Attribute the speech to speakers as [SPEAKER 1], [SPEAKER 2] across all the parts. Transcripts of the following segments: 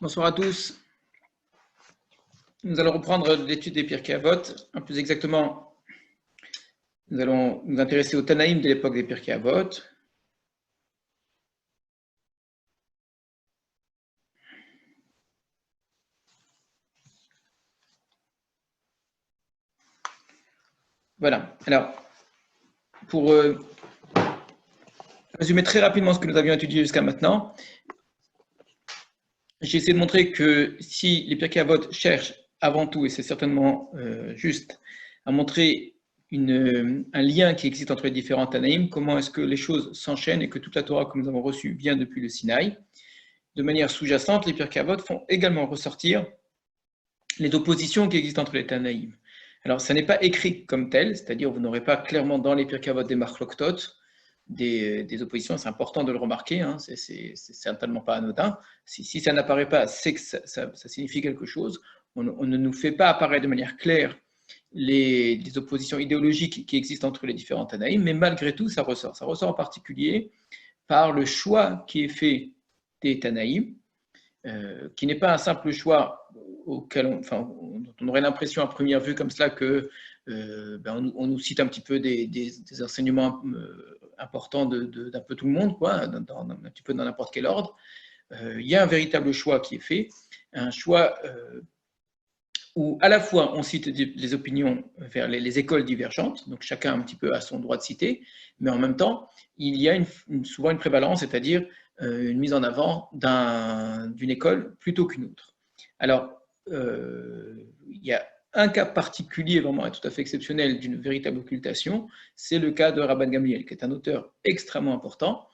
[SPEAKER 1] Bonsoir à tous. Nous allons reprendre l'étude des Pirkei Avot. Plus exactement, nous allons nous intéresser au Tanaïm de l'époque des Pirkei Avot. Voilà. Alors, pour résumer très rapidement ce que nous avions étudié jusqu'à maintenant, j'ai essayé de montrer que si les Pirkei Avot cherchent avant tout, et c'est certainement juste, à montrer un lien qui existe entre les différents Tanaïm, comment est-ce que les choses s'enchaînent et que toute la Torah que nous avons reçue vient depuis le Sinaï. De manière sous-jacente, les Pirkei Avot font également ressortir les oppositions qui existent entre les Tanaïm. Alors, ça n'est pas écrit comme tel, c'est-à-dire vous n'aurez pas clairement dans les Pirkei Avot des Machloktot, des oppositions, c'est important de le remarquer, hein, c'est certainement pas anodin. Si ça n'apparaît pas, c'est que ça signifie quelque chose. On ne nous fait pas apparaître de manière claire les oppositions idéologiques qui existent entre les différents Tanaïm, mais malgré tout, ça ressort. Ça ressort en particulier par le choix qui est fait des Tanaïm, qui n'est pas un simple choix auquel on aurait l'impression à première vue comme cela que on nous cite un petit peu des enseignements importants d'un peu tout le monde, quoi, un petit peu dans n'importe quel ordre. Il y a un véritable choix qui est fait, un choix où à la fois on cite les opinions vers les écoles divergentes, donc chacun un petit peu a son droit de citer, mais en même temps, il y a souvent une prévalence, c'est-à-dire une mise en avant d'une école plutôt qu'une autre. Alors, il y a un cas particulier, vraiment tout à fait exceptionnel, d'une véritable occultation, c'est le cas de Rabban Gamliel, qui est un auteur extrêmement important,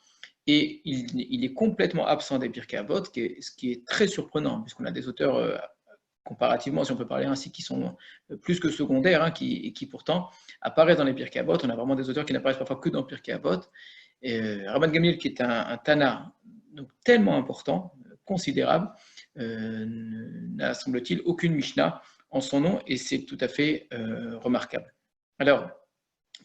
[SPEAKER 1] et il est complètement absent des Pirkei Avot, ce qui est très surprenant, puisqu'on a des auteurs comparativement, si on peut parler ainsi, qui sont plus que secondaires, hein, qui pourtant apparaissent dans les Pirkei Avot. On a vraiment des auteurs qui n'apparaissent parfois que dans les Pirkei Avot. Rabban Gamliel, qui est un Tana donc, tellement important, considérable, n'a, semble-t-il, aucune Mishnah en son nom, et c'est tout à fait remarquable. Alors,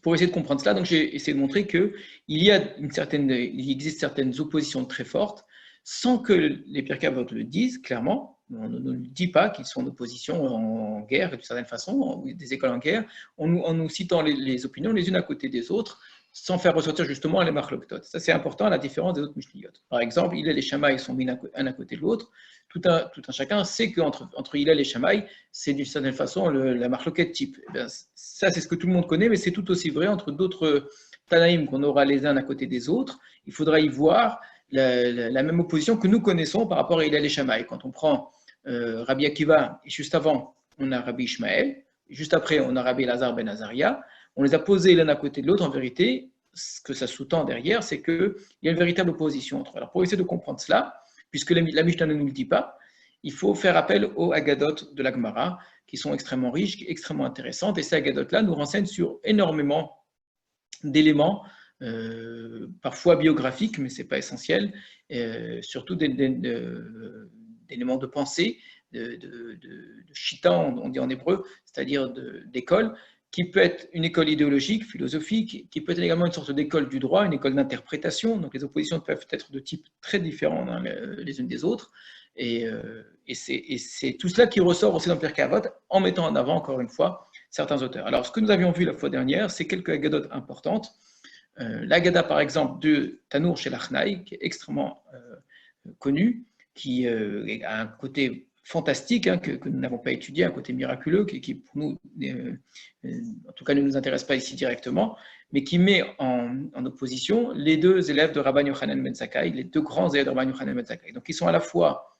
[SPEAKER 1] pour essayer de comprendre cela, donc j'ai essayé de montrer qu'il il existe certaines oppositions très fortes, sans que les Pirkei Avot le disent clairement. On ne nous dit pas qu'ils sont en opposition, en guerre, d'une certaine façon, des écoles en guerre, en nous citant les opinions les unes à côté des autres, sans faire ressortir justement les machloktot. Ça, c'est important à la différence des autres mishniyot. Par exemple, Hillel et Shammai sont mis un à côté de l'autre. Tout un chacun sait qu'entre Hillel et Shammai, c'est d'une certaine façon la machloket type. Eh bien, ça, c'est ce que tout le monde connaît, mais c'est tout aussi vrai entre d'autres Tanaïm qu'on aura les uns à côté des autres. Il faudra y voir la même opposition que nous connaissons par rapport à Hillel et Shammai. Quand on prend Rabbi Akiva, et juste avant, on a Rabbi Ishmael, juste après, on a Rabbi Elazar ben Azaria, on les a posés l'un à côté de l'autre. En vérité, ce que ça sous-tend derrière, c'est qu'il y a une véritable opposition entre eux. Alors, pour essayer de comprendre cela, puisque la Mishnah ne nous le dit pas, il faut faire appel aux Agadot de la Gemara, qui sont extrêmement riches, extrêmement intéressantes, et ces Agadot-là nous renseignent sur énormément d'éléments, parfois biographiques, mais ce n'est pas essentiel, surtout d'éléments de pensée, de chita, on dit en hébreu, c'est-à-dire d'école, qui peut être une école idéologique, philosophique, qui peut être également une sorte d'école du droit, une école d'interprétation. Donc les oppositions peuvent être de type très différent les unes des autres. Et c'est tout cela qui ressort aussi dans Pirkei Avot, en mettant en avant, encore une fois, certains auteurs. Alors, ce que nous avions vu la fois dernière, c'est quelques agadotes importantes. L'agada, par exemple, de Tanour chez l'Achnaï, qui est extrêmement connu, qui a un côté fantastique, hein, que nous n'avons pas étudié, un côté miraculeux, qui pour nous, en tout cas, ne nous intéresse pas ici directement, mais qui met en opposition les deux élèves de Rabban Yochanan ben Zakkai, les deux grands élèves de Rabban Yochanan ben Zakkai. Donc, ils sont à la fois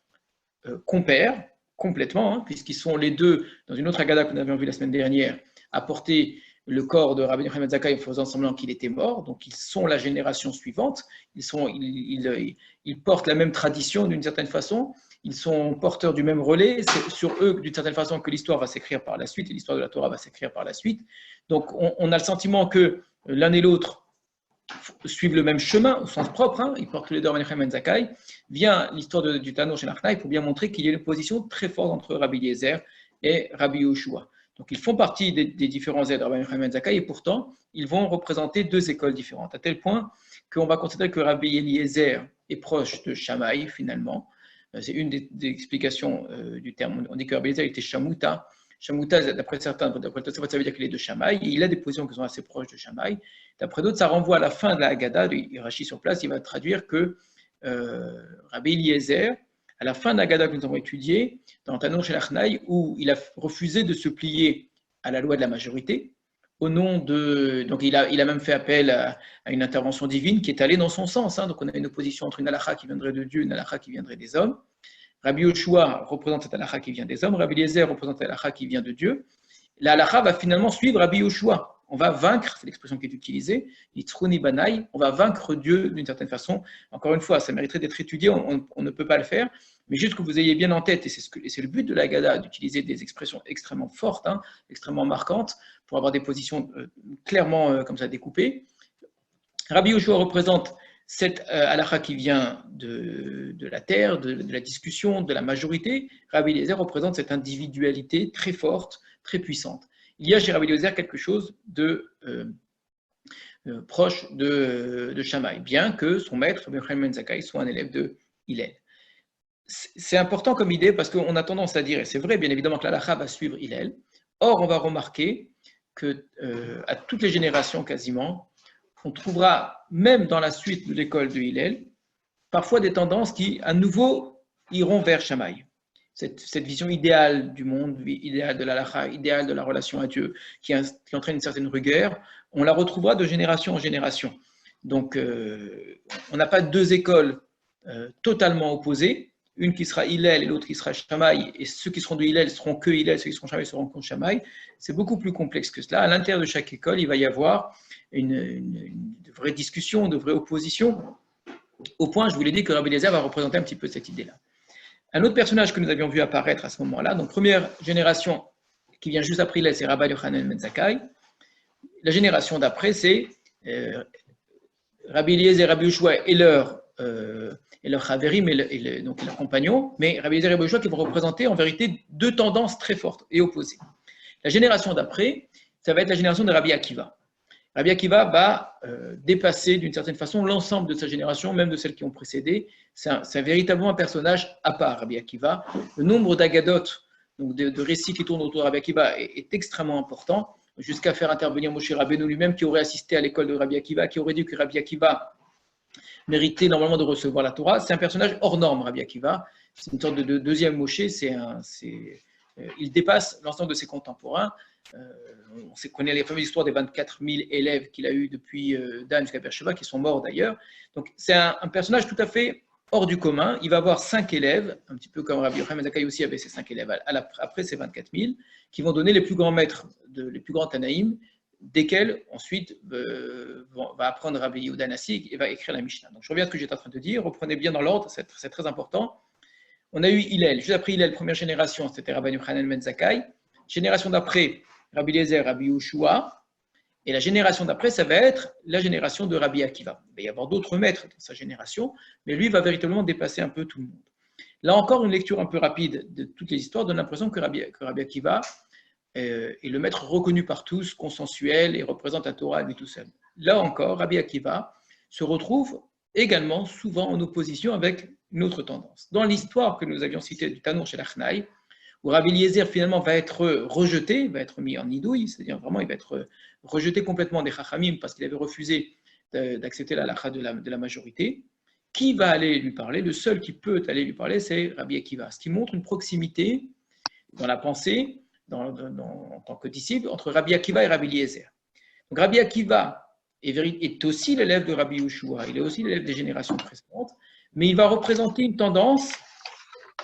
[SPEAKER 1] compères, complètement, hein, puisqu'ils sont les deux, dans une autre agada que nous avions vue la semaine dernière, à porter le corps de Rabbi Yochanan ben Zakkai en faisant semblant qu'il était mort. Donc ils sont la génération suivante, ils portent la même tradition d'une certaine façon, ils sont porteurs du même relais, c'est sur eux d'une certaine façon que l'histoire va s'écrire par la suite, et l'histoire de la Torah va s'écrire par la suite. Donc on a le sentiment que l'un et l'autre suivent le même chemin au sens propre, hein, ils portent tous les deux Rabbi Yochanan ben Zakkai. Vient l'histoire du Tanour chez l'Achnaï pour bien montrer qu'il y a une position très forte entre Rabbi Eliezer et Rabbi Yoshua. Donc ils font partie des différents élèves de Rabbi Yochanan ben Zakkai, et pourtant ils vont représenter deux écoles différentes, à tel point qu'on va considérer que Rabbi Eliezer est proche de Shammai finalement, C'est une des explications du terme. On dit que Rabbi Eliezer était Shamuta. Shamuta, d'après certains, d'après Tosafot, ça veut dire qu'il est de Shammai. Il a des positions qui sont assez proches de Shammai. D'après d'autres, ça renvoie à la fin de la Haggadah, Rashi sur place, il va traduire que Rabbi Eliezer, à la fin de la Haggadah que nous avons étudiée, dans Tanur Shelachnaï, où il a refusé de se plier à la loi de la majorité, au nom de. Donc il a même fait appel à une intervention divine qui est allée dans son sens. Donc on a une opposition entre une halakha qui viendrait de Dieu et une halakha qui viendrait des hommes. Rabbi Yoshua représente cette halakha qui vient des hommes, Rabbi Eliezer représente la halakha qui vient de Dieu. La halakha va finalement suivre Rabbi Yoshua. On va vaincre, c'est l'expression qui est utilisée, Yitzruni Banai, on va vaincre Dieu d'une certaine façon. Encore une fois, ça mériterait d'être étudié, on ne peut pas le faire, mais juste que vous ayez bien en tête, et c'est le but de la Haggadah, d'utiliser des expressions extrêmement fortes, extrêmement marquantes, pour avoir des positions clairement comme ça découpées. Rabbi Yoshua représente cette halakha qui vient de la terre, de la discussion, de la majorité. Rabbi Eliezer représente cette individualité très forte, très puissante. Il y a chez Rabbi Eliezer quelque chose de proche de Shammai, bien que son maître, Rabbi Yochanan ben Zakkai, soit un élève de Hillel. C'est important comme idée parce qu'on a tendance à dire, et c'est vrai bien évidemment que l'halakha va suivre Hillel, or on va remarquer que à toutes les générations quasiment, on trouvera même dans la suite de l'école de Hillel, parfois des tendances qui à nouveau iront vers Shammai. Cette vision idéale du monde, idéale de l'halakha, idéale de la relation à Dieu, qui entraîne une certaine rigueur, on la retrouvera de génération en génération. Donc, on n'a pas deux écoles totalement opposées, une qui sera Hillel et l'autre qui sera Shammai, et ceux qui seront de Hillel seront que Hillel, ceux qui seront Shammai seront que Shammai. C'est beaucoup plus complexe que cela. À l'intérieur de chaque école, il va y avoir une vraie discussion, de vraie opposition, au point, je vous l'ai dit, que Rabbi Eliezer va représenter un petit peu cette idée-là. Un autre personnage que nous avions vu apparaître à ce moment-là, donc première génération qui vient juste après Hillel, c'est Rabbi Yochanan ben Zakkai. La génération d'après, c'est Rabbi Eliezer et Rabbi Yoshua et leur chaverim, donc leurs compagnons, mais Rabbi Eliezer et Rabbi Yoshua qui vont représenter en vérité deux tendances très fortes et opposées. La génération d'après, ça va être la génération de Rabbi Akiva. Rabbi Akiva va dépasser d'une certaine façon l'ensemble de sa génération, même de celles qui ont précédé. C'est véritablement un personnage à part, Rabbi Akiva. Le nombre d'agadotes, donc de récits qui tournent autour de Rabbi Akiva est extrêmement important, jusqu'à faire intervenir Moshe Rabbeinu lui-même, qui aurait assisté à l'école de Rabbi Akiva, qui aurait dit que Rabbi Akiva méritait normalement de recevoir la Torah. C'est un personnage hors norme, Rabbi Akiva. C'est une sorte de deuxième Moshe. Il dépasse l'ensemble de ses contemporains. On connaît les fameuses histoires des 24 000 élèves qu'il a eu depuis Dan jusqu'à Beersheba, qui sont morts d'ailleurs. Donc c'est un personnage tout à fait hors du commun. Il va avoir 5 élèves, un petit peu comme Rabbi Yochanan ben Zakkai aussi avait ses 5 élèves après ces 24 000, qui vont donner les plus grands maîtres, les plus grands Tanaïm, desquels ensuite va apprendre Rabbi Yehuda Nassi et va écrire la Mishnah. Donc je reviens à ce que j'étais en train de dire, reprenez bien dans l'ordre, c'est très important. On a eu Hillel, juste après Hillel, première génération, c'était Rabbi Yochanan ben Zakkai. Génération d'après, Rabbi Eliezer, Rabbi Yoshua. Et la génération d'après, ça va être la génération de Rabbi Akiva. Il va y avoir d'autres maîtres dans sa génération, mais lui va véritablement dépasser un peu tout le monde. Là encore, une lecture un peu rapide de toutes les histoires donne l'impression que Rabbi Akiva est le maître reconnu par tous, consensuel et représente la Torah à lui tout seul. Là encore, Rabbi Akiva se retrouve également souvent en opposition avec une autre tendance. Dans l'histoire que nous avions citée du Tanur Shelachnaï, où Rabbi Eliezer finalement va être rejeté, va être mis en nidouille, c'est-à-dire vraiment il va être rejeté complètement des Chachamim parce qu'il avait refusé d'accepter la halakha de la majorité. Qui va aller lui parler? Le seul qui peut aller lui parler, c'est Rabbi Akiva, ce qui montre une proximité dans la pensée, en tant que disciple, entre Rabbi Akiva et Rabbi Eliezer. Donc Rabbi Akiva est aussi l'élève de Rabbi Yoshua, il est aussi l'élève des générations précédentes, mais il va représenter une tendance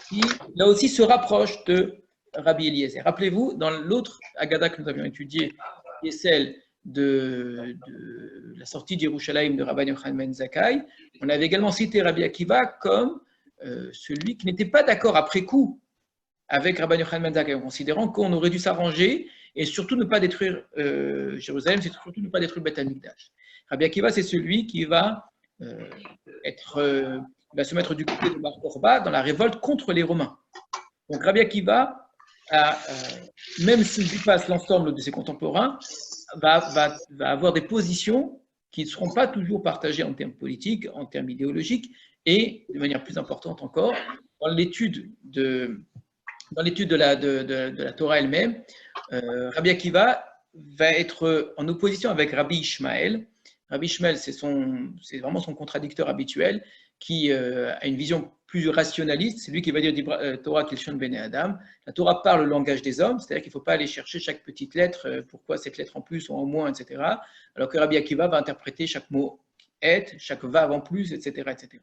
[SPEAKER 1] qui, là aussi, se rapproche de Rabbi Eliezer. Rappelez-vous, dans l'autre Haggadah que nous avions étudiée, qui est celle de la sortie de Yerushalayim de Rabbi Yochanan ben Zakkai, on avait également cité Rabbi Akiva comme celui qui n'était pas d'accord après coup avec Rabbi Yochanan ben Zakkai, en considérant qu'on aurait dû s'arranger et surtout ne pas détruire Jérusalem, c'est surtout ne pas détruire Beth Amikdash. Rabbi Akiva, c'est celui qui va va se mettre du côté de Bar Korba dans la révolte contre les Romains. Donc Rabbi Akiva, même s'il dépasse l'ensemble de ses contemporains, va avoir des positions qui ne seront pas toujours partagées en termes politiques, en termes idéologiques, et de manière plus importante encore, dans l'étude de la Torah elle-même, Rabbi Akiva va être en opposition avec Rabbi Ishmael. Rabbi Ishmael, c'est vraiment son contradicteur habituel qui a une vision plus rationaliste. C'est lui qui va dire Torah Kilshon Bene Adam. La Torah parle le langage des hommes, c'est-à-dire qu'il ne faut pas aller chercher chaque petite lettre, pourquoi cette lettre en plus ou en moins, etc. Alors que Rabbi Akiva va interpréter chaque mot et, chaque vav en plus, etc., etc.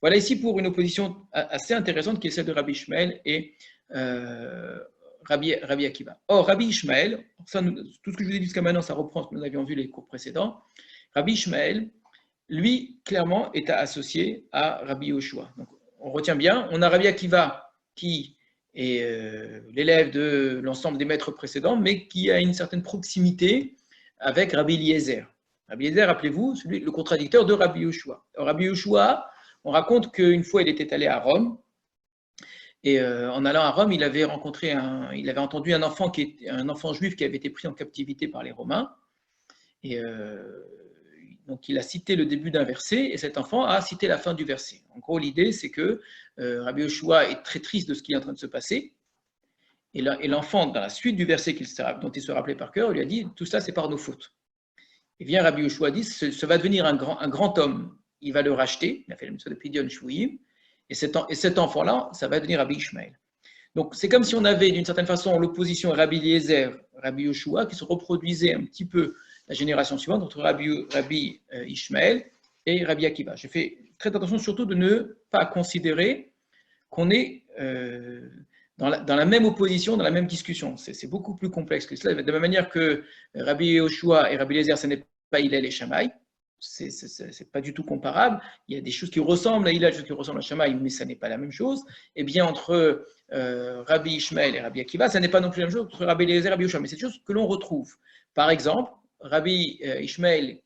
[SPEAKER 1] Voilà ici pour une opposition assez intéressante qui est celle de Rabbi Ishmael et Rabbi Akiva. Or, Rabbi Ishmael, tout ce que je vous ai dit jusqu'à maintenant, ça reprend ce que nous avions vu les cours précédents. Rabbi Ishmael, lui, clairement, est associé à Rabbi Yoshua. Donc, on retient bien, on a Rabbi Akiva qui est l'élève de l'ensemble des maîtres précédents, mais qui a une certaine proximité avec Rabbi Eliezer. Rabbi Eliezer, rappelez-vous, le contradicteur de Rabbi Yoshua. Rabbi Yoshua, on raconte qu'une fois, il était allé à Rome, et en allant à Rome, il avait entendu un enfant juif qui avait été pris en captivité par les Romains, et donc il a cité le début d'un verset, et cet enfant a cité la fin du verset. En gros, l'idée, c'est que Rabbi Yoshua est très triste de ce qui est en train de se passer, et l'enfant, dans la suite du verset dont il se rappelait par cœur, lui a dit « Tout ça, c'est par nos fautes ». Et bien Rabbi Yoshua dit « Ce va devenir un grand homme, il va le racheter », il a fait la mitzvah de Pidyon Shvuyim, et cet enfant-là, ça va devenir Rabbi Ishmael. Donc c'est comme si on avait d'une certaine façon l'opposition Rabbi Eliezer, Rabbi Yoshua, qui se reproduisait un petit peu la génération suivante entre Rabbi Ishmael et Rabbi Akiva. J'ai fait très attention surtout de ne pas considérer qu'on est dans la même opposition, dans la même discussion. C'est beaucoup plus complexe que cela. De la même manière que Rabbi Yoshua et Rabbi Eliezer, ce n'est pas Hillel et Shammai, c'est pas du tout comparable. Il y a des choses qui ressemblent à Hillel, des choses qui ressemblent à Shammai, mais ça n'est pas la même chose. Et bien entre Rabbi Ishmael et Rabbi Akiva, ça n'est pas non plus la même chose entre Rabbi Eliezer et Rabbi Yoshua, mais c'est des choses que l'on retrouve. Par exemple, Rabbi Ishmael,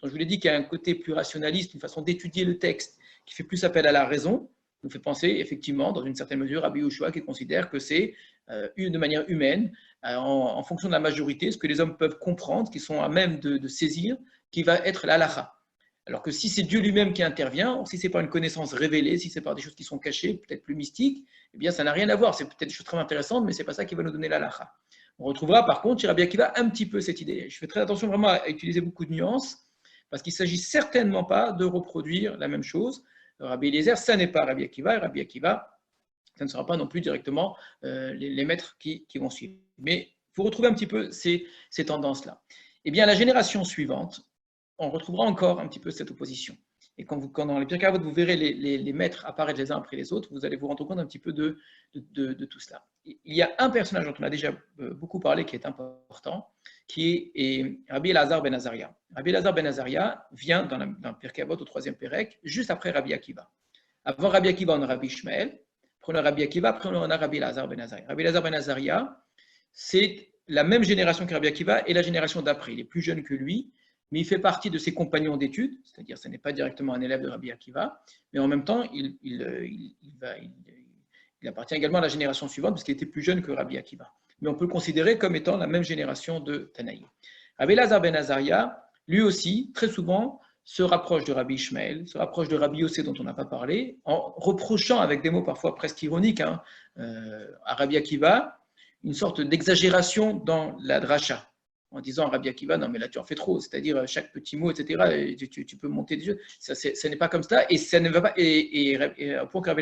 [SPEAKER 1] dont je vous l'ai dit, qui a un côté plus rationaliste, une façon d'étudier le texte, qui fait plus appel à la raison, nous fait penser effectivement, dans une certaine mesure, Rabbi Yoshua, qui considère que c'est de manière humaine, en fonction de la majorité, ce que les hommes peuvent comprendre, qui sont à même de saisir, qui va être l'halakha. Alors que si c'est Dieu lui-même qui intervient, si ce n'est pas une connaissance révélée, si c'est par des choses qui sont cachées, peut-être plus mystiques, eh bien ça n'a rien à voir. C'est peut-être des choses très intéressantes, mais ce n'est pas ça qui va nous donner l'halakha. On retrouvera par contre chez Rabbi Akiva un petit peu cette idée. Je fais très attention vraiment à utiliser beaucoup de nuances, parce qu'il ne s'agit certainement pas de reproduire la même chose. Rabbi Eliezer, ça n'est pas Rabbi Akiva, et Rabbi Akiva, ça ne sera pas non plus directement les maîtres qui vont suivre. Mais vous retrouvez un petit peu ces tendances-là. Eh bien, la génération suivante, on retrouvera encore un petit peu cette opposition. Et quand dans les Pirkei Avot, vous verrez les maîtres apparaître les uns après les autres, vous allez vous rendre compte un petit peu de tout cela. Il y a un personnage dont on a déjà beaucoup parlé qui est important, qui est Rabbi Elazar ben Azaria. Rabbi Elazar ben Azaria vient dans le Pirkei Avot au 3e Pérec, juste après Rabbi Akiva. Avant Rabbi Akiva, on a Rabbi Ishmael, après on a Rabbi Akiva, après on a Rabbi Elazar ben Azaria. Rabbi Elazar ben Azaria, c'est la même génération que Rabbi Akiva et la génération d'après. Il est plus jeune que lui, mais il fait partie de ses compagnons d'études, c'est-à-dire ce n'est pas directement un élève de Rabbi Akiva, mais en même temps, il appartient également à la génération suivante, parce qu'il était plus jeune que Rabbi Akiva. Mais on peut le considérer comme étant la même génération de Tanaïm. Rabbi Elazar ben Azaria, lui aussi, très souvent, se rapproche de Rabbi Ishmael, se rapproche de Rabbi Yossé dont on n'a pas parlé, en reprochant avec des mots parfois presque ironiques à Rabbi Akiva une sorte d'exagération dans la dracha, en disant à Rabbi Akiva, non mais là tu en fais trop, c'est-à-dire chaque petit mot, etc., tu peux monter des yeux, ce n'est pas comme ça, et ça ne va pas, et pour que Rabbi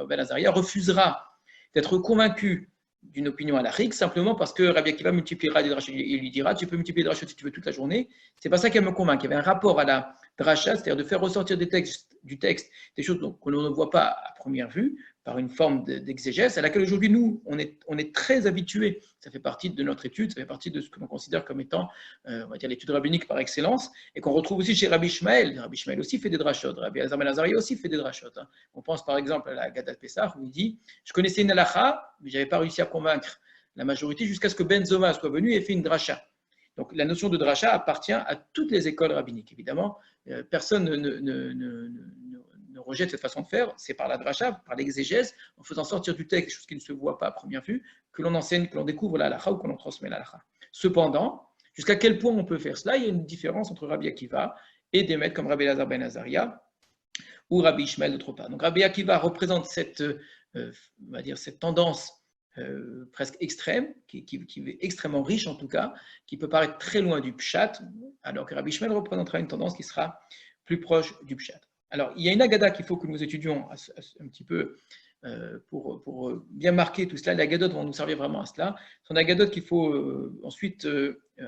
[SPEAKER 1] Ben Azaria refusera d'être convaincu d'une opinion halachique, simplement parce que Rabbi Akiva multipliera des drachas, il lui dira, tu peux multiplier des drachas si tu veux toute la journée, c'est pas ça qui me convainc, il y avait un rapport à la dracha, c'est-à-dire de faire ressortir du texte des choses que l'on ne voit pas à première vue, par une forme d'exégèse, à laquelle aujourd'hui, nous, on est très habitués. Ça fait partie de notre étude, ça fait partie de ce que l'on considère comme étant, on va dire, l'étude rabbinique par excellence, et qu'on retrouve aussi chez Rabbi Ishmael. Rabbi Ishmael aussi fait des drachot, Rabbi Elazar ben Azaria aussi fait des drachot. On pense par exemple à la Gadat Pessah, où il dit « Je connaissais une halakha, mais je n'avais pas réussi à convaincre la majorité jusqu'à ce que Ben Zoma soit venu et fait une dracha. » Donc la notion de dracha appartient à toutes les écoles rabbiniques. Évidemment, personne ne rejette cette façon de faire, c'est par la dracha, par l'exégèse, en faisant sortir du texte des choses qui ne se voient pas à première vue, que l'on enseigne, que l'on découvre la halakha ou que l'on transmet la halakha. Cependant, jusqu'à quel point on peut faire cela, il y a une différence entre Rabbi Akiva et des maîtres comme Rabbi Elazar ben Azaria, ou Rabbi Ishmael d'autre part. Donc Rabbi Akiva représente cette, on va dire, cette tendance presque extrême, qui est extrêmement riche en tout cas, qui peut paraître très loin du Pshat, alors que Rabbi Ishmael représentera une tendance qui sera plus proche du Pshat. Alors, il y a une Agada qu'il faut que nous étudions un petit peu pour bien marquer tout cela. Les Agadotes vont nous servir vraiment à cela. Ce sont des Agadotes qu'il faut ensuite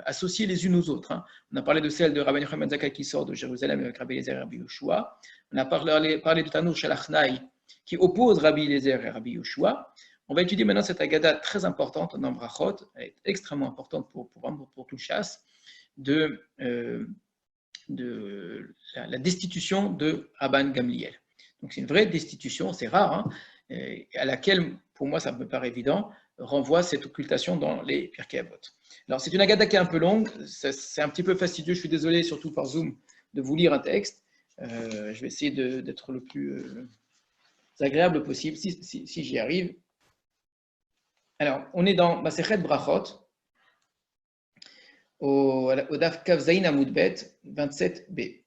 [SPEAKER 1] associer les unes aux autres. Hein. On a parlé de celle de Rabbi Yochanan Zakkai qui sort de Jérusalem avec Rabbi Eliezer et Rabbi Yoshua. On a parlé de Tanour Shalachnai qui oppose Rabbi Eliezer et Rabbi Yoshua. On va étudier maintenant cette Agada très importante dans Brachot, elle est extrêmement importante pour tout le chasse, de la destitution de Rabban Gamliel. Donc c'est une vraie destitution, c'est rare, hein, à laquelle, pour moi ça me paraît évident, renvoie cette occultation dans les Pirkei Avot. Alors c'est une Agada qui est un peu longue, c'est un petit peu fastidieux, je suis désolé, surtout par Zoom, de vous lire un texte. Je vais essayer d'être le plus agréable possible, si j'y arrive. Alors, on est dans Masechet Brachot, au Daf Kav Zayin Amud Bet, 27b.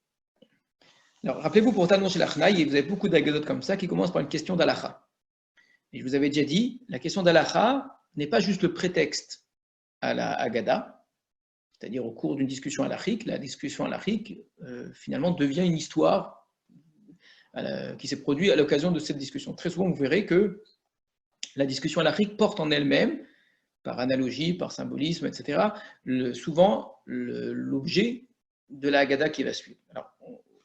[SPEAKER 1] Alors, rappelez-vous, pour Tanour Shalachnai, vous avez beaucoup d'agadotes comme ça qui commencent par une question d'Alacha. Et je vous avais déjà dit, la question d'Alacha n'est pas juste le prétexte à la Agada, c'est-à-dire au cours d'une discussion halachique. La discussion halachique, finalement, devient une histoire qui s'est produite à l'occasion de cette discussion. Très souvent, vous verrez que la discussion halachique porte en elle-même, par analogie, par symbolisme, etc., souvent l'objet de la Haggadah qui va suivre. Alors,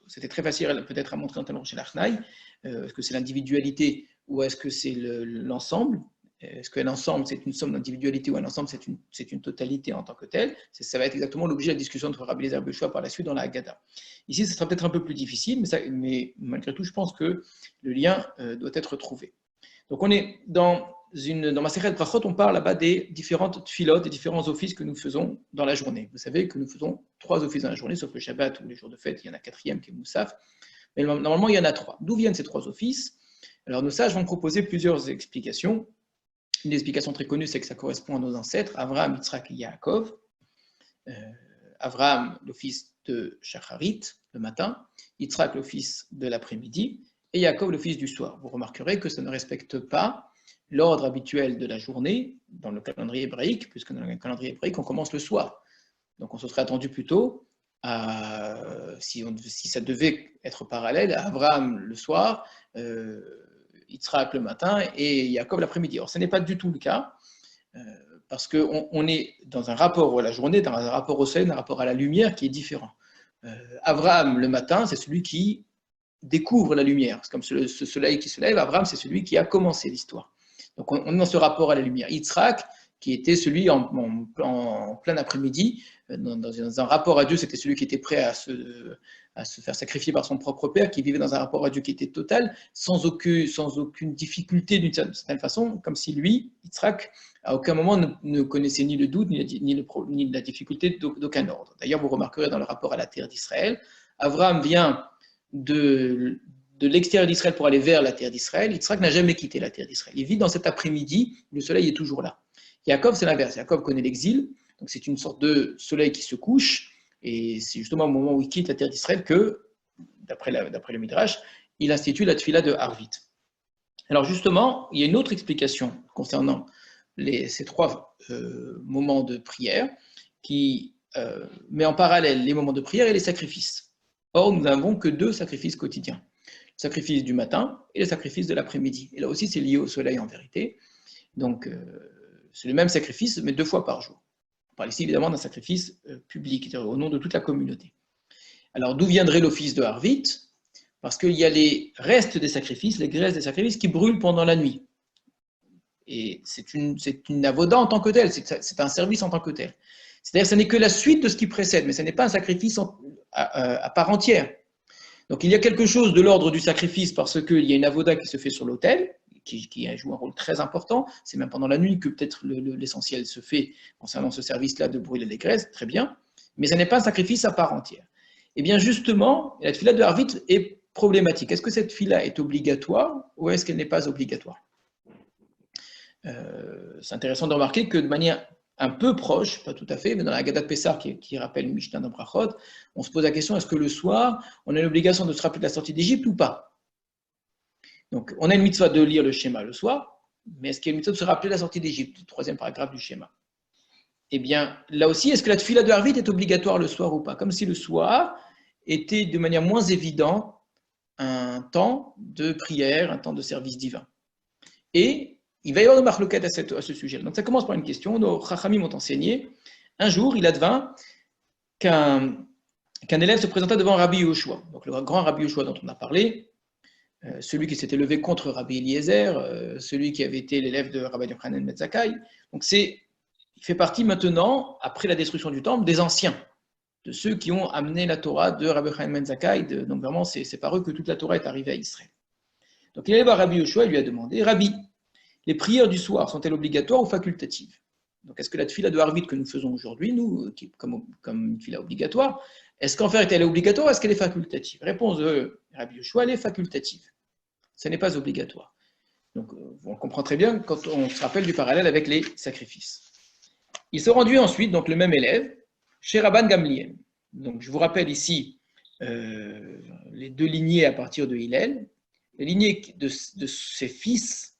[SPEAKER 1] c'était très facile peut-être à montrer en Tanour Shalachnai. Est-ce que c'est l'individualité ou est-ce que c'est l'ensemble? Est-ce qu'un ensemble, c'est une somme d'individualité ou un ensemble, c'est une totalité en tant que telle? Ça va être exactement l'objet de la discussion entre Rabbi Eliezer et Rabbi Yoshua par la suite dans la Haggadah. Ici, ça sera peut-être un peu plus difficile, mais malgré tout, je pense que le lien doit être trouvé. Donc on est dans Masechet Brachot, on parle là-bas des différentes tfilotes, des différents offices que nous faisons dans la journée. Vous savez que nous faisons 3 offices dans la journée, sauf le Shabbat ou les jours de fête, il y en a un 4e qui est Moussaf. Mais normalement, il y en a 3. D'où viennent ces 3 offices? Alors nos sages vont proposer plusieurs explications. Une explication très connue, c'est que ça correspond à nos ancêtres, Avraham, Yitzhak et Yaakov. Avraham, l'office de Shacharit, le matin, Yitzhak, l'office de l'après-midi, et Yaakov, l'office du soir. Vous remarquerez que ça ne respecte pas l'ordre habituel de la journée dans le calendrier hébraïque, puisque dans le calendrier hébraïque, on commence le soir. Donc on se serait attendu plutôt à, si ça devait être parallèle, à Avraham le soir, Yitzhak le matin et Yaakov l'après-midi. Or, ce n'est pas du tout le cas, parce qu'on est dans un rapport à la journée, dans un rapport au soleil, un rapport à la lumière qui est différent. Avraham le matin, c'est celui qui découvre la lumière. C'est comme ce soleil qui se lève, Abraham, c'est celui qui a commencé l'histoire. Donc on est dans ce rapport à la lumière. Yitzhak, qui était celui en plein après-midi, dans un rapport à Dieu, c'était celui qui était prêt à se faire sacrifier par son propre père, qui vivait dans un rapport à Dieu qui était total, sans aucune difficulté d'une certaine façon, comme si lui, Yitzhak, à aucun moment ne connaissait ni le doute, ni la difficulté d'aucun ordre. D'ailleurs, vous remarquerez dans le rapport à la terre d'Israël, Abraham vient de l'extérieur d'Israël pour aller vers la terre d'Israël. Yitzhak n'a jamais quitté la terre d'Israël. Il vit dans cet après-midi, le soleil est toujours là. Yaakov, c'est l'inverse. Yaakov connaît l'exil, donc c'est une sorte de soleil qui se couche, et c'est justement au moment où il quitte la terre d'Israël que, d'après le Midrash, il institue la tfila de Harvit. Alors justement, il y a une autre explication concernant ces 3 moments de prière qui met en parallèle les moments de prière et les sacrifices. Or, nous n'avons que 2 sacrifices quotidiens. Le sacrifice du matin et le sacrifice de l'après-midi. Et là aussi, c'est lié au soleil en vérité. Donc, c'est le même sacrifice, mais 2 fois par jour. On parle ici évidemment d'un sacrifice public, au nom de toute la communauté. Alors, d'où viendrait l'office de Harvit? Parce qu'il y a les restes des sacrifices, les graisses des sacrifices qui brûlent pendant la nuit. Et c'est une avoda en tant que telle, c'est un service en tant que tel. C'est-à-dire que ce n'est que la suite de ce qui précède, mais ce n'est pas un sacrifice à part entière. Donc il y a quelque chose de l'ordre du sacrifice parce qu'il y a une avoda qui se fait sur l'autel, qui joue un rôle très important. C'est même pendant la nuit que peut-être l'essentiel se fait concernant ce service-là de brûler les graisses, très bien. Mais ce n'est pas un sacrifice à part entière. Et bien justement, la tfila de Harvit est problématique. Est-ce que cette tfila est obligatoire ou est-ce qu'elle n'est pas obligatoire? C'est intéressant de remarquer que de manière un peu proche, pas tout à fait, mais dans la Haggadah de Pessah qui rappelle une Mishnah dans Brachot, on se pose la question, est-ce que le soir, on a l'obligation de se rappeler de la sortie d'Égypte ou pas? Donc, on a une mitzvah de lire le schéma le soir, mais est-ce qu'il y a une mitzvah de se rappeler de la sortie d'Égypte, le troisième paragraphe du schéma? Eh bien, là aussi, est-ce que la tefila de Harvit est obligatoire le soir ou pas? Comme si le soir était de manière moins évidente un temps de prière, un temps de service divin. Et il va y avoir une marloquette à ce sujet. Donc ça commence par une question. Nos chachamim m'ont enseigné. Un jour, il advint qu'un élève se présenta devant Rabbi Yoshua. Donc le grand Rabbi Yoshua dont on a parlé, celui qui s'était levé contre Rabbi Eliezer, celui qui avait été l'élève de Rabbi Yochanan ben Zakkai. Donc il fait partie maintenant, après la destruction du temple, des anciens, de ceux qui ont amené la Torah de Rabbi Yochanan ben Zakkai. Donc vraiment, c'est par eux que toute la Torah est arrivée à Israël. Donc il est allé voir Rabbi Yoshua et lui a demandé, Rabbi, les prières du soir sont-elles obligatoires ou facultatives? Donc est-ce que la tefila de Harvit que nous faisons aujourd'hui, nous, comme une tefila obligatoire, est-ce qu'en fait elle est obligatoire ou est-ce qu'elle est facultative? Réponse de Rabbi Yoshua, elle est facultative. Ce n'est pas obligatoire. Donc on comprend très bien quand on se rappelle du parallèle avec les sacrifices. Il se rendit ensuite, donc le même élève, chez Rabban Gamliel. Donc je vous rappelle ici les deux lignées à partir de Hillel, les lignées de ses fils,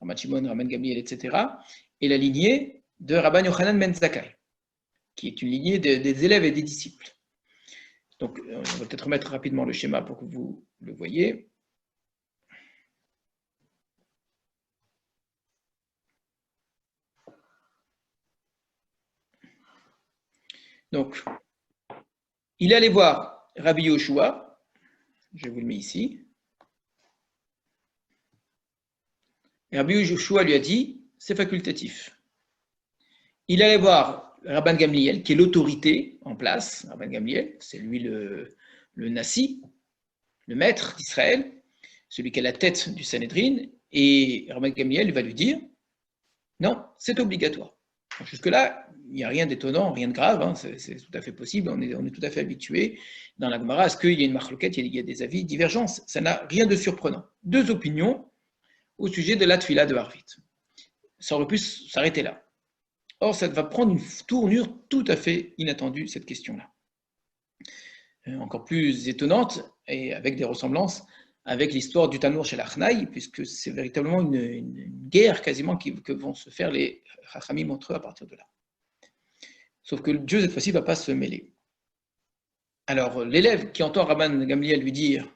[SPEAKER 1] Raman Shimon, Rabban Gamliel, etc., et la lignée de Rabban Yochanan ben Zakkai, qui est une lignée des élèves et des disciples. Donc on va peut-être remettre rapidement le schéma pour que vous le voyez. Donc, il est allé voir Rabbi Yoshua, je vous le mets ici, et Rabbi Yoshua lui a dit, c'est facultatif. Il est allé voir Rabban Gamliel, qui est l'autorité en place, Rabban Gamliel, c'est lui le Nassi, le maître d'Israël, celui qui est la tête du Sanhédrin, et Rabban Gamliel va lui dire, non, c'est obligatoire. Jusque-là, il n'y a rien d'étonnant, rien de grave, hein, c'est tout à fait possible, on est tout à fait habitué dans la Gemara à ce qu'il y ait une marloquette, il y a des avis divergents, ça n'a rien de surprenant. Deux opinions au sujet de la tefila de Harvit. Ça aurait pu s'arrêter là. Or, ça va prendre une tournure tout à fait inattendue, cette question-là. Encore plus étonnante, et avec des ressemblances avec l'histoire du Tanour chez l'Achnaï, puisque c'est véritablement une guerre quasiment que vont se faire les Chachamim entre eux à partir de là. Sauf que Dieu, cette fois-ci, ne va pas se mêler. Alors, l'élève qui entend Rabban Gamliel lui dire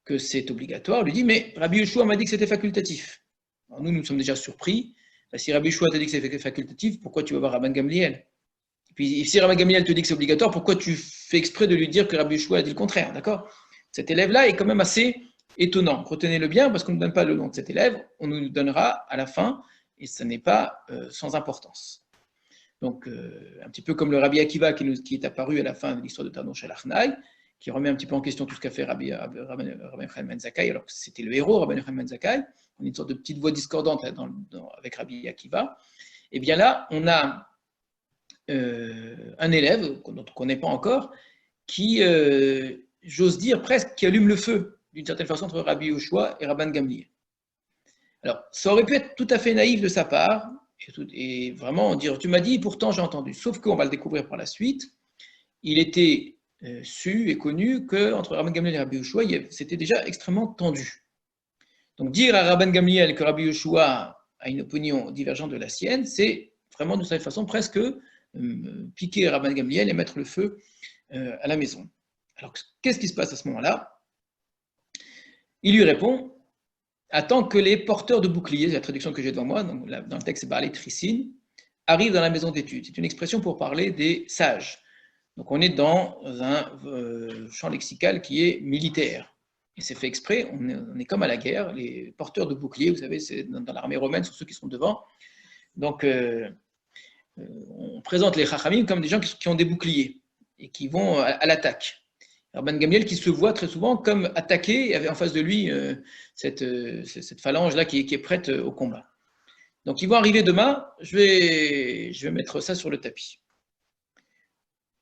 [SPEAKER 1] que c'est obligatoire, lui dit, mais Rabbi Yoshua m'a dit que c'était facultatif. Alors nous sommes déjà surpris. Si Rabbi Yoshua t'a dit que c'était facultatif, pourquoi tu vas voir Rabban Gamliel? Et puis, si Rabban Gamliel te dit que c'est obligatoire, pourquoi tu fais exprès de lui dire que Rabbi Yoshua a dit le contraire, d'accord? Cet élève-là est quand même assez étonnant. Retenez-le bien, parce qu'on ne donne pas le nom de cet élève, on nous le donnera à la fin, et ce n'est pas sans importance. Donc, un petit peu comme le Rabbi Akiva qui est apparu à la fin de l'histoire de Tanour shel Achnai, qui remet un petit peu en question tout ce qu'a fait Rabbi Yochanan ben Zakkai, alors que c'était le héros, Rabbi Yochanan ben Zakkai, on a une sorte de petite voix discordante avec Rabbi Akiva. Et bien là, on a un élève qu'on ne connaît pas encore, qui, j'ose dire presque, qui allume le feu, d'une certaine façon, entre Rabbi Yoshua et Rabban Gamliel. Alors, ça aurait pu être tout à fait naïf de sa part, et vraiment dire, tu m'as dit, pourtant j'ai entendu. Sauf qu'on va le découvrir par la suite, il était su et connu qu'entre Rabban Gamliel et Rabbi Yoshua, c'était déjà extrêmement tendu. Donc dire à Rabban Gamliel que Rabbi Yoshua a une opinion divergente de la sienne, c'est vraiment de cette façon presque piquer Rabban Gamliel et mettre le feu à la maison. Alors qu'est-ce qui se passe à ce moment-là? Il lui répond, attends que les porteurs de boucliers, c'est la traduction que j'ai devant moi, donc dans le texte c'est Baalei Trissin, arrivent dans la maison d'études. C'est une expression pour parler des sages. Donc on est dans un champ lexical qui est militaire. Et c'est fait exprès, on est comme à la guerre, les porteurs de boucliers, vous savez, c'est dans l'armée romaine, ce sont ceux qui sont devant. Donc on présente les chachamim comme des gens qui ont des boucliers et qui vont à l'attaque. Rabban Gamliel qui se voit très souvent comme attaqué, et avait en face de lui cette phalange-là qui est prête au combat. Donc ils vont arriver demain, je vais mettre ça sur le tapis.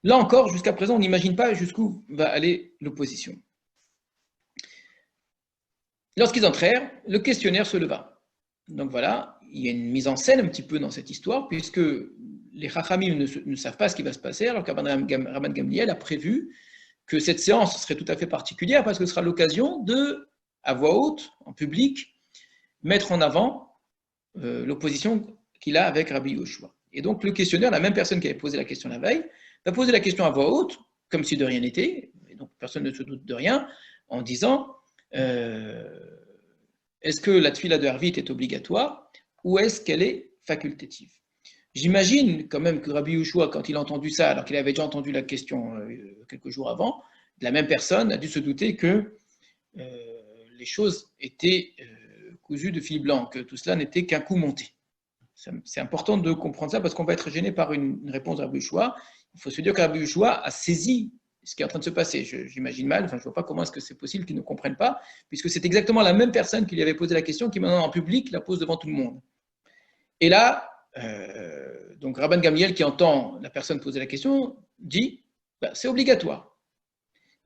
[SPEAKER 1] Là encore, jusqu'à présent, on n'imagine pas jusqu'où va aller l'opposition. Lorsqu'ils entrèrent, le questionnaire se leva. Donc voilà, il y a une mise en scène un petit peu dans cette histoire, puisque les Chachamim ne savent pas ce qui va se passer, alors que Rabban Gamliel a prévu que cette séance serait tout à fait particulière parce que ce sera l'occasion de, à voix haute, en public, mettre en avant l'opposition qu'il a avec Rabbi Yoshua. Et donc le questionnaire, la même personne qui avait posé la question la veille, va poser la question à voix haute, comme si de rien n'était, et donc personne ne se doute de rien, en disant est-ce que la tfila de Harvit est obligatoire ou est-ce qu'elle est facultative? J'imagine quand même que Rabbi Yoshua, quand il a entendu ça, alors qu'il avait déjà entendu la question quelques jours avant, la même personne a dû se douter que les choses étaient cousues de fil blanc, que tout cela n'était qu'un coup monté. C'est important de comprendre ça parce qu'on va être gêné par une réponse de Rabbi Yoshua. Il faut se dire que Rabbi Yoshua a saisi ce qui est en train de se passer. J'imagine mal, enfin, je ne vois pas comment est-ce que c'est possible qu'il ne comprenne pas, puisque c'est exactement la même personne qui lui avait posé la question qui maintenant en public la pose devant tout le monde. Et là, donc Rabban Gamliel qui entend la personne poser la question dit c'est obligatoire.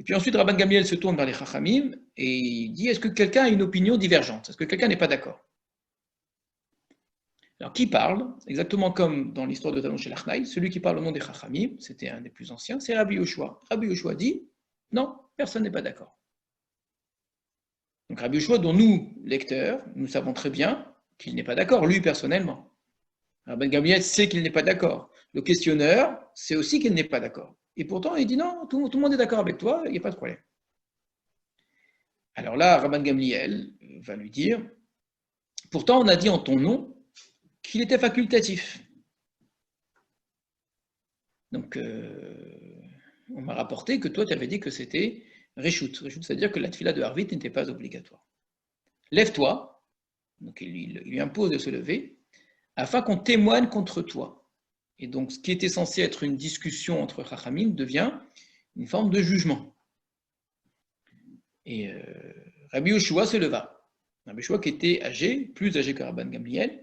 [SPEAKER 1] Et puis ensuite Rabban Gamliel se tourne vers les Chachamim et il dit est-ce que quelqu'un a une opinion divergente? Est-ce que quelqu'un n'est pas d'accord? Alors qui parle? Exactement comme dans l'histoire de Talmud Shel Achnai, celui qui parle au nom des Chachamim, c'était un des plus anciens, c'est Rabbi Yoshua. Rabbi Yoshua dit non, personne n'est pas d'accord. Donc Rabbi Yoshua, dont nous, lecteurs, nous savons très bien qu'il n'est pas d'accord, lui personnellement. Rabban Gamliel sait qu'il n'est pas d'accord. Le questionneur sait aussi qu'il n'est pas d'accord. Et pourtant, il dit non, tout le monde est d'accord avec toi, il n'y a pas de problème. Alors là, Rabban Gamliel va lui dire pourtant, on a dit en ton nom qu'il était facultatif. Donc, on m'a rapporté que toi, tu avais dit que c'était Réchout. Réchout, c'est-à-dire que la tfila de Harvit n'était pas obligatoire. Lève-toi. Donc, il lui impose de se lever afin qu'on témoigne contre toi. Et donc, ce qui était censé être une discussion entre Chachamim devient une forme de jugement. Et Rabbi Yoshua se leva. Rabbi Yoshua qui était âgé, plus âgé que Rabban Gamliel,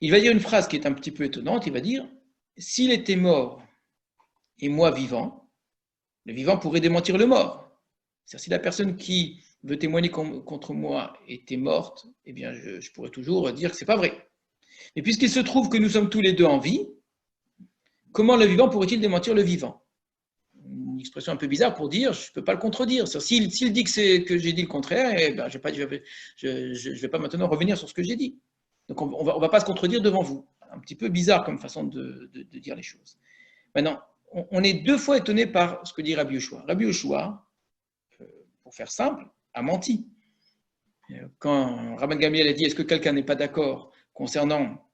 [SPEAKER 1] il va dire une phrase qui est un petit peu étonnante, il va dire « S'il était mort et moi vivant, le vivant pourrait démentir le mort. » C'est-à-dire si la personne qui veut témoigner contre moi était morte, eh bien je pourrais toujours dire que ce n'est pas vrai. Mais puisqu'il se trouve que nous sommes tous les deux en vie, comment le vivant pourrait-il démentir le vivant? Une expression un peu bizarre pour dire je ne peux pas le contredire. S'il dit que j'ai dit le contraire, eh ben, je ne vais pas maintenant revenir sur ce que j'ai dit. Donc on ne va pas se contredire devant vous. Un petit peu bizarre comme façon de dire les choses. Maintenant, on est deux fois étonné par ce que dit Rabbi Yoshua. Rabbi Yoshua, pour faire simple, a menti. Quand Rabban Gamliel a dit est-ce que quelqu'un n'est pas d'accord concernant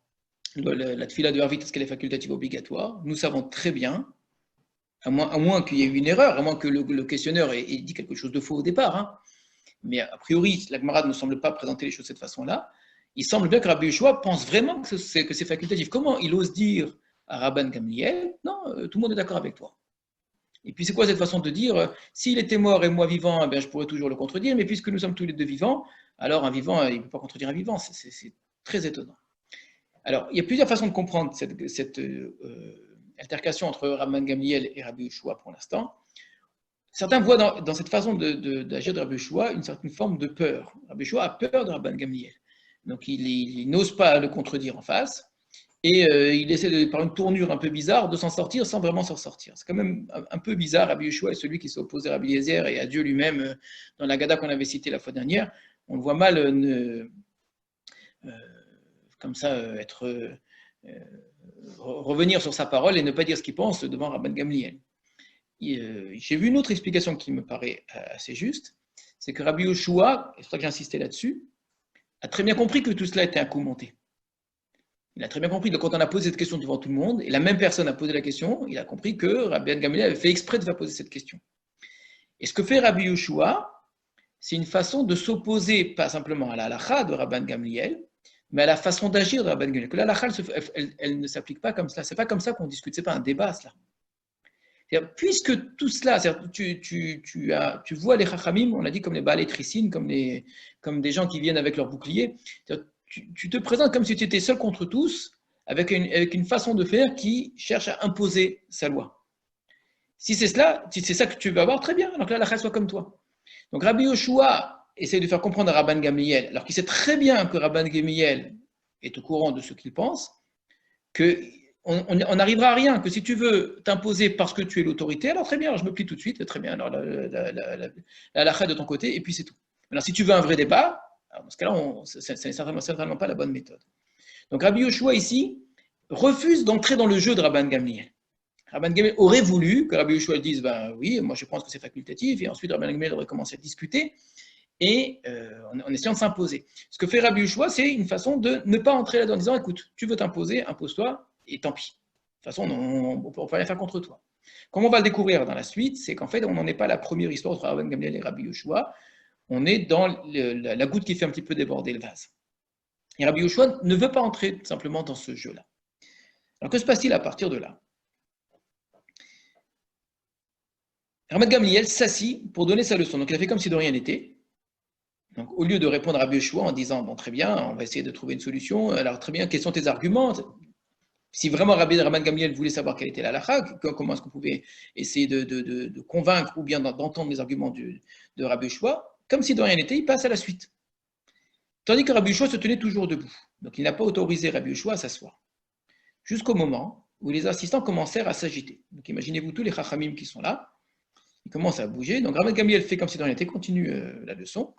[SPEAKER 1] la tfila de Harvit, est-ce qu'elle est facultative obligatoire? Nous savons très bien, à moins qu'il y ait eu une erreur, à moins que le questionneur ait dit quelque chose de faux au départ, hein. Mais a priori, la Gemara ne semble pas présenter les choses de cette façon-là. Il semble bien que Rabbi Yoshua pense vraiment que c'est facultatif. Comment il ose dire à Rabban Gamliel non, tout le monde est d'accord avec toi? Et puis c'est quoi cette façon de dire s'il était mort et moi vivant, eh bien, je pourrais toujours le contredire, mais puisque nous sommes tous les deux vivants, alors un vivant, il ne peut pas contredire un vivant. C'est très étonnant. Alors, il y a plusieurs façons de comprendre cette altercation entre Rabban Gamliel et Rabbi Yoshua pour l'instant. Certains voient dans cette façon d'agir de Rabbi Yoshua une certaine forme de peur. Rabbi Yoshua a peur de Rabban Gamliel. Donc, il n'ose pas le contredire en face. Et il essaie, par une tournure un peu bizarre, de s'en sortir sans vraiment s'en sortir. C'est quand même un peu bizarre. Rabbi Yoshua est celui qui s'est opposé à Rabbi Eliezer et à Dieu lui-même dans la Gada qu'on avait citée la fois dernière. On le voit mal comme ça revenir sur sa parole et ne pas dire ce qu'il pense devant Rabban Gamliel. J'ai vu une autre explication qui me paraît assez juste, c'est que Rabbi Yoshua, et c'est pour ça que j'insistais là-dessus, a très bien compris que tout cela était un coup monté. Il a très bien compris que quand on a posé cette question devant tout le monde, et la même personne a posé la question, il a compris que Rabban Gamliel avait fait exprès de faire poser cette question. Et ce que fait Rabbi Yoshua, c'est une façon de s'opposer pas simplement à la halakha de Rabban Gamliel, mais à la façon d'agir de Rabban Gamliel. Que la halakha, elle ne s'applique pas comme cela. C'est pas comme ça qu'on discute. C'est pas un débat, cela. Puisque tout cela, tu vois les chachamim, on l'a dit comme les balais tricines, comme des gens qui viennent avec leur bouclier. Tu te présentes comme si tu étais seul contre tous, avec une façon de faire qui cherche à imposer sa loi. Si c'est cela, si c'est ça que tu veux avoir, très bien, alors que la halakha soit comme toi. Donc Rabbi Yoshua essaie de faire comprendre à Rabban Gamliel, alors qu'il sait très bien que Rabban Gamliel est au courant de ce qu'il pense, que on n'arrivera à rien, que si tu veux t'imposer parce que tu es l'autorité, alors très bien, je me plie tout de suite, très bien, alors la halakha de ton côté, et puis c'est tout. Alors si tu veux un vrai débat, alors dans ce cas-là, ce n'est certainement pas la bonne méthode. Donc Rabbi Yoshua ici refuse d'entrer dans le jeu de Rabban Gamliel. Rabban Gamliel aurait voulu que Rabbi Yoshua dise, ben oui, moi je pense que c'est facultatif, et ensuite Rabban Gamliel aurait commencé à discuter, et en essayant de s'imposer. Ce que fait Rabbi Yoshua, c'est une façon de ne pas entrer là-dedans en disant, écoute, tu veux t'imposer, impose-toi, et tant pis. De toute façon, on ne peut rien faire contre toi. Comme on va le découvrir dans la suite, c'est qu'en fait, on n'en est pas à la première histoire entre Rabban Gamliel et Rabbi Yoshua, on est dans la goutte qui fait un petit peu déborder le vase. Et Rabbi Yoshua ne veut pas entrer simplement dans ce jeu-là. Alors que se passe-t-il à partir de là? Rabban Gamliel s'assit pour donner sa leçon. Donc il a fait comme si de rien n'était. Donc, au lieu de répondre à Rabbi Yoshua en disant, bon, très bien, on va essayer de trouver une solution, alors très bien, quels sont tes arguments? Si vraiment Rabban Gamliel voulait savoir quelle était la halakha, comment est-ce qu'on pouvait essayer de convaincre ou bien d'entendre les arguments de Rabbi Yoshua, comme si de rien n'était, il passe à la suite. Tandis que Rabbi Yoshua se tenait toujours debout. Donc il n'a pas autorisé Rabbi Yoshua à s'asseoir. Jusqu'au moment où les assistants commencèrent à s'agiter. Donc imaginez-vous tous les chachamim qui sont là, ils commencent à bouger. Donc Rabban Gamliel fait comme si de rien n'était, continue la leçon.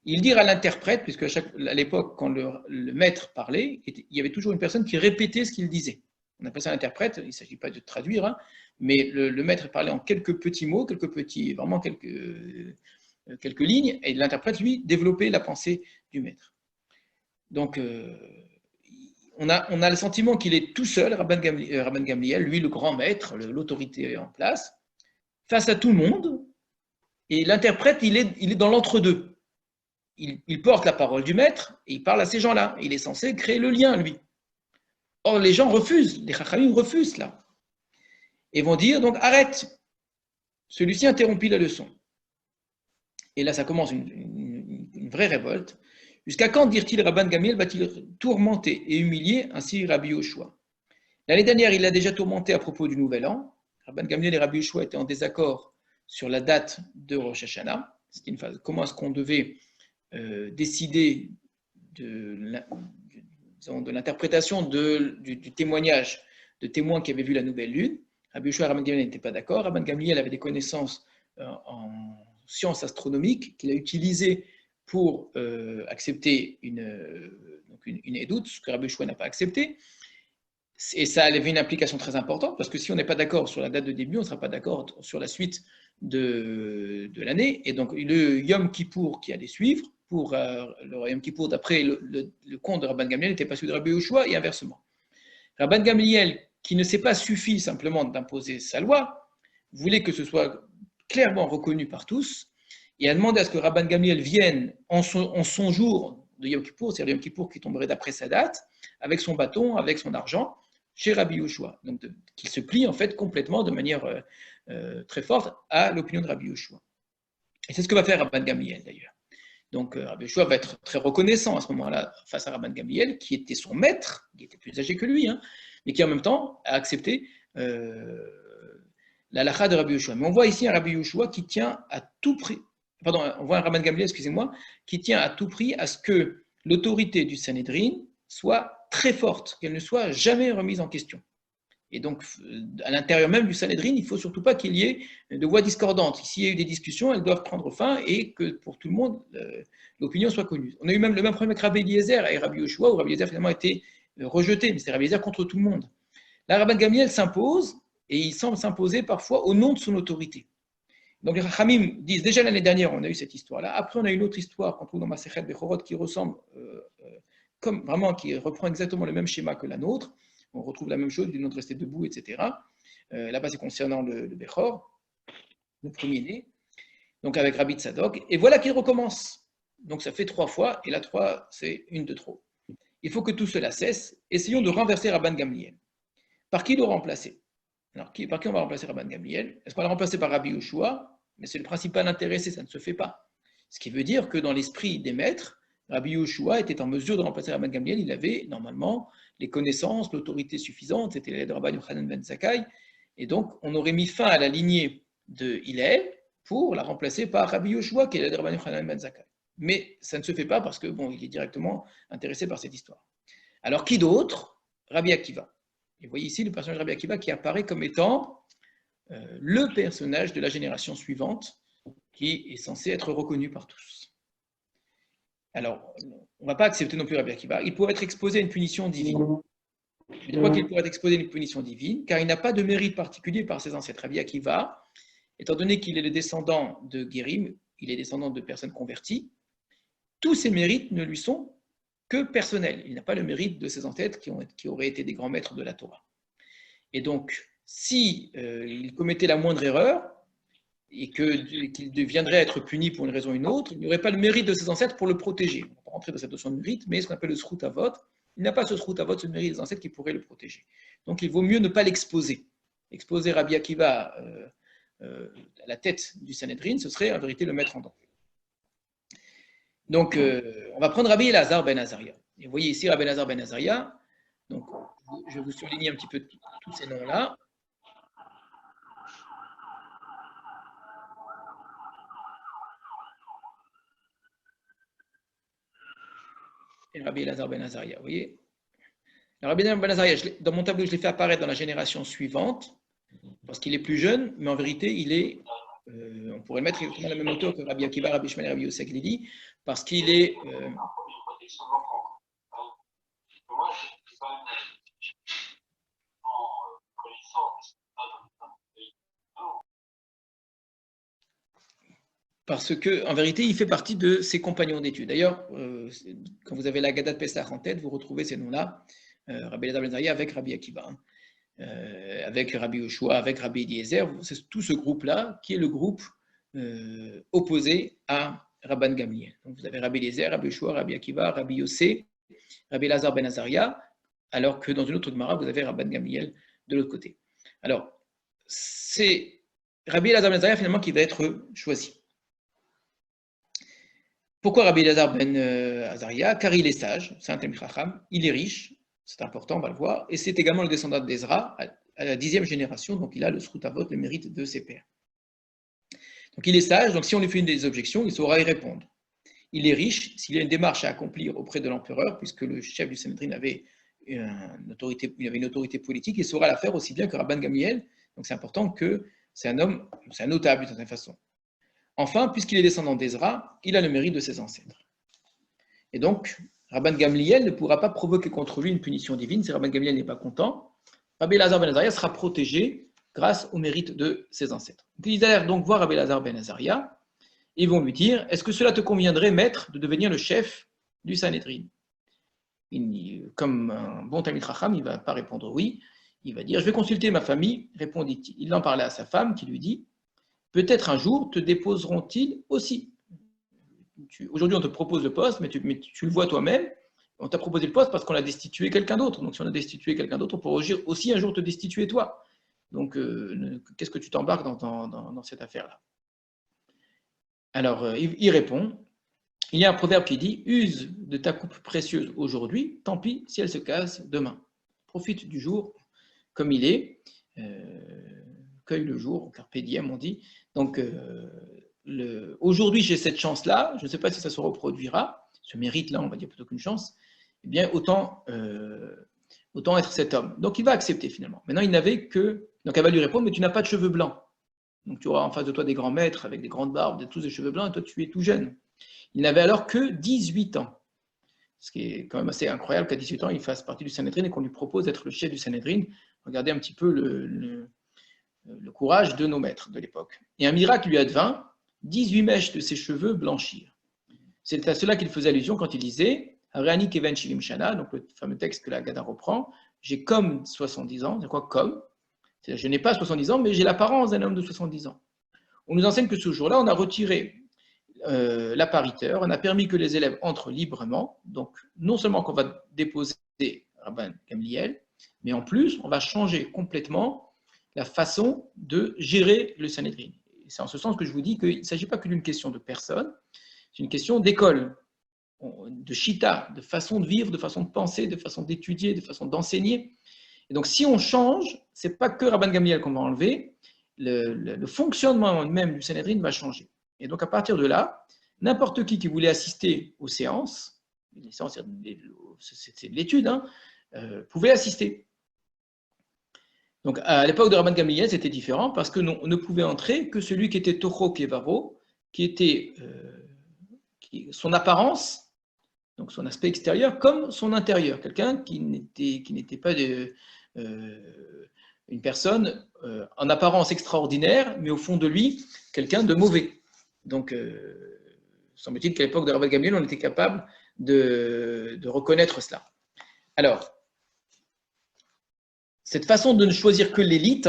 [SPEAKER 1] Il dit à l'interprète, puisque à l'époque, quand le maître parlait, il y avait toujours une personne qui répétait ce qu'il disait. On appelle ça l'interprète, il ne s'agit pas de traduire, hein, mais le maître parlait en quelques petits mots, vraiment quelques lignes, et l'interprète, lui, développait la pensée du maître. Donc, on a le sentiment qu'il est tout seul, Rabban Gamliel, lui, le grand maître, l'autorité en place, face à tout le monde, et l'interprète, il est dans l'entre-deux. Il porte la parole du maître et il parle à ces gens-là. Il est censé créer le lien, lui. Or, les gens refusent, les chachamim refusent cela. Et vont dire, donc, arrête. Celui-ci interrompit la leçon. Et là, ça commence une vraie révolte. Jusqu'à quand, dirent-ils, Rabban Gamliel va-t-il tourmenter et humilier ainsi Rabbi Yoshua? L'année dernière, il l'a déjà tourmenté à propos du Nouvel An. Rabban Gamliel et Rabbi Yoshua étaient en désaccord sur la date de Rosh Hashanah. C'était une phase. Comment est-ce qu'on devait décider de l'interprétation du témoignage de témoins qui avaient vu la nouvelle lune. Rabbi Yoshua et Rabban Gamliel n'étaient pas d'accord. Rabban Gamliel avait des connaissances en sciences astronomiques qu'il a utilisées pour accepter une édoute, ce que Rabbi Yoshua n'a pas accepté. Et ça avait une implication très importante, parce que si on n'est pas d'accord sur la date de début, on ne sera pas d'accord sur la suite de l'année. Et donc, le Yom Kippour qui allait suivre, pour le Yom Kippour, d'après le compte de Rabban Gamliel, n'était pas celui de Rabbi Yoshua, et inversement. Rabban Gamliel, qui ne s'est pas suffi simplement d'imposer sa loi, voulait que ce soit clairement reconnu par tous, et a demandé à ce que Rabban Gamliel vienne en son jour de Yom Kippour, c'est-à-dire le Yom Kippour qui tomberait d'après sa date, avec son bâton, avec son argent, chez Rabbi Yoshua. Donc, qu'il se plie en fait complètement, de manière très forte, à l'opinion de Rabbi Yoshua. Et c'est ce que va faire Rabban Gamliel d'ailleurs. Donc, Rabbi Yoshua va être très reconnaissant à ce moment-là face à Rabban Gamliel, qui était son maître, qui était plus âgé que lui, hein, mais qui en même temps a accepté la halakha de Rabbi Yoshua. Mais on voit ici un Rabbi Yoshua qui tient à tout prix, pardon, on voit un Rabban Gamliel, excusez-moi, qui tient à tout prix à ce que l'autorité du Sanhédrin soit très forte, qu'elle ne soit jamais remise en question. Et donc, à l'intérieur même du Sanhédrin, il ne faut surtout pas qu'il y ait de voix discordantes. S'il y a eu des discussions, elles doivent prendre fin et que pour tout le monde, l'opinion soit connue. On a eu même le même problème avec Rabbi Eliezer et Rabbi Yoshua, où Rabbi Eliezer finalement a été rejeté, mais c'est Rabbi Eliezer contre tout le monde. Là, Rabban Gamliel s'impose, et il semble s'imposer parfois au nom de son autorité. Donc les Chachamim disent, déjà l'année dernière, on a eu cette histoire-là. Après, on a une autre histoire qu'on trouve dans Masechet Bechorot qui ressemble, comme vraiment, qui reprend exactement le même schéma que la nôtre. On retrouve la même chose, du nom de rester debout, etc. Là-bas, c'est concernant le Bechor, le premier-né, donc avec Rabbi Tzadok. Et voilà qu'il recommence. Donc ça fait 3 fois, et la 3, c'est une de trop. Il faut que tout cela cesse. Essayons de renverser Rabban Gamliel. Par qui le remplacer? Alors, par qui on va remplacer Rabban Gamliel? Est-ce qu'on va le remplacer par Rabbi Yoshua? Mais c'est le principal intéressé, ça ne se fait pas. Ce qui veut dire que dans l'esprit des maîtres, Rabbi Yoshua était en mesure de remplacer Rabban Gamliel. Il avait normalement les connaissances, l'autorité suffisante, c'était l'aide de Rabban Yochanan ben Zakkai. Et donc, on aurait mis fin à la lignée de Hillel pour la remplacer par Rabbi Yoshua, qui est l'aide de Rabban Yochanan ben Zakkai. Mais ça ne se fait pas parce que, bon, il est directement intéressé par cette histoire. Alors, qui d'autre? Rabbi Akiva. Et vous voyez ici le personnage de Rabbi Akiva qui apparaît comme étant le personnage de la génération suivante qui est censé être reconnu par tous. Alors, on ne va pas accepter non plus Rabbi Akiva. Il pourrait être exposé à une punition divine. Je crois qu'il pourrait être exposé à une punition divine, car il n'a pas de mérite particulier par ses ancêtres. Rabbi Akiva, étant donné qu'il est le descendant de Guérim, il est descendant de personnes converties, tous ses mérites ne lui sont que personnels. Il n'a pas le mérite de ses ancêtres qui auraient été des grands maîtres de la Torah. Et donc, si il commettait la moindre erreur, et qu'il deviendrait être puni pour une raison ou une autre, il n'y aurait pas le mérite de ses ancêtres pour le protéger. On ne va pas rentrer dans cette notion de mérite, mais ce qu'on appelle le srout avot, il n'a pas ce srout avot, ce mérite des ancêtres qui pourrait le protéger. Donc il vaut mieux ne pas l'exposer. Exposer Rabbi Akiva à la tête du Sanhedrin, ce serait en vérité le mettre en danger. Donc on va prendre Rabbi Elazar ben Azaria. Et vous voyez ici Rabbi Elazar ben Azaria. Donc je vais vous surligner un petit peu tous ces noms-là. Et Rabbi Elazar ben Azaria, vous voyez. Alors, Rabbi Elazar ben Azaria, dans mon tableau, je l'ai fait apparaître dans la génération suivante, parce qu'il est plus jeune, mais en vérité, il est, on pourrait le mettre exactement à la même hauteur que Rabbi Akiva, Rabbi Shmuel et Rabbi Yosef Glili, parce qu'il est... parce qu'en vérité, il fait partie de ses compagnons d'études. D'ailleurs, quand vous avez la Gada de Pessah en tête, vous retrouvez ces noms-là, Rabbi Elazar ben Azaria avec Rabbi Akiva, avec Rabbi Yoshua, avec Rabbi Eliezer. C'est tout ce groupe-là qui est le groupe opposé à Rabban Gamliel. Donc vous avez Rabbi Eliezer, Rabbi Yoshua, Rabbi Akiva, Rabbi Yossé, Rabbi Elazar ben Azaria, alors que dans une autre Gemara, vous avez Rabban Gamliel de l'autre côté. Alors, c'est Rabbi Elazar ben Azaria finalement qui va être choisi. Pourquoi Rabbi Elazar ben Azaria? Car il est sage, c'est un Talmid Chacham, il est riche, c'est important, on va le voir, et c'est également le descendant d'Ezra, à la 10e génération, donc il a le srout avot, le mérite de ses pères. Donc il est sage, donc si on lui fait une des objections, il saura y répondre. Il est riche, s'il y a une démarche à accomplir auprès de l'empereur, puisque le chef du Sanhedrin avait une autorité politique, il saura la faire aussi bien que Rabban Gamliel, donc c'est important que c'est un homme, c'est un notable d'une certaine façon. Enfin, puisqu'il est descendant d'Ezra, il a le mérite de ses ancêtres. Et donc, Rabban Gamliel ne pourra pas provoquer contre lui une punition divine. Si Rabban Gamliel n'est pas content, Rabbi Elazar ben Azaria sera protégé grâce au mérite de ses ancêtres. Donc, ils allèrent donc voir Rabbi Elazar ben Azaria et ils vont lui dire: est-ce que cela te conviendrait, maître, de devenir le chef du Sanhedrin? Comme un bon Talmid Chacham, il ne va pas répondre oui. Il va dire: je vais consulter ma famille, répondit-il. Il en parlait à sa femme qui lui dit: peut-être un jour te déposeront-ils aussi. Aujourd'hui, on te propose le poste, mais tu le vois toi-même. On t'a proposé le poste parce qu'on a destitué quelqu'un d'autre. Donc, si on a destitué quelqu'un d'autre, on pourra aussi un jour te destituer toi. Donc, qu'est-ce que tu t'embarques dans cette affaire-là? Alors, il répond: il y a un proverbe qui dit: use de ta coupe précieuse aujourd'hui, tant pis si elle se casse demain. Profite du jour comme il est. Cueille le jour, carpe diem, on dit. Donc, aujourd'hui, j'ai cette chance-là, je ne sais pas si ça se reproduira, ce mérite-là, on va dire plutôt qu'une chance, eh bien, autant être cet homme. Donc, il va accepter finalement. Maintenant, il n'avait que... Donc, elle va lui répondre: mais tu n'as pas de cheveux blancs. Donc, tu auras en face de toi des grands maîtres avec des grandes barbes, tous des cheveux blancs, et toi, tu es tout jeune. Il n'avait alors que 18 ans. Ce qui est quand même assez incroyable qu'à 18 ans, il fasse partie du Sanhedrin et qu'on lui propose d'être le chef du Sanhedrin. Regardez un petit peu le courage de nos maîtres de l'époque. Et un miracle lui advint, 18 mèches de ses cheveux blanchirent. C'est à cela qu'il faisait allusion quand il disait Hareani Keven Shilim Shana, donc le fameux texte que la Gada reprend: j'ai comme 70 ans, c'est quoi comme? C'est-à-dire, je n'ai pas 70 ans, mais j'ai l'apparence d'un homme de 70 ans. On nous enseigne que ce jour-là, on a retiré l'appariteur, on a permis que les élèves entrent librement, donc non seulement qu'on va déposer Rabban Gamliel, mais en plus, on va changer complètement la façon de gérer le Sanhedrin. C'est en ce sens que je vous dis qu'il ne s'agit pas que d'une question de personne, c'est une question d'école, de chita, de façon de vivre, de façon de penser, de façon d'étudier, de façon d'enseigner. Et donc, si on change, ce n'est pas que Rabban Gamliel qu'on va enlever, le fonctionnement même du Sanhedrin va changer. Et donc, à partir de là, n'importe qui voulait assister aux séances, les séances, c'est de l'étude, pouvait assister. Donc, à l'époque de Rabban Gamliel, c'était différent parce que on ne pouvait entrer que celui qui était Toho Kevaro, qui était son apparence, donc son aspect extérieur, comme son intérieur. Quelqu'un qui n'était pas une personne en apparence extraordinaire, mais au fond de lui, quelqu'un de mauvais. Donc, semble-t-il qu'à l'époque de Rabban Gamliel, on était capable de reconnaître cela. Alors, cette façon de ne choisir que l'élite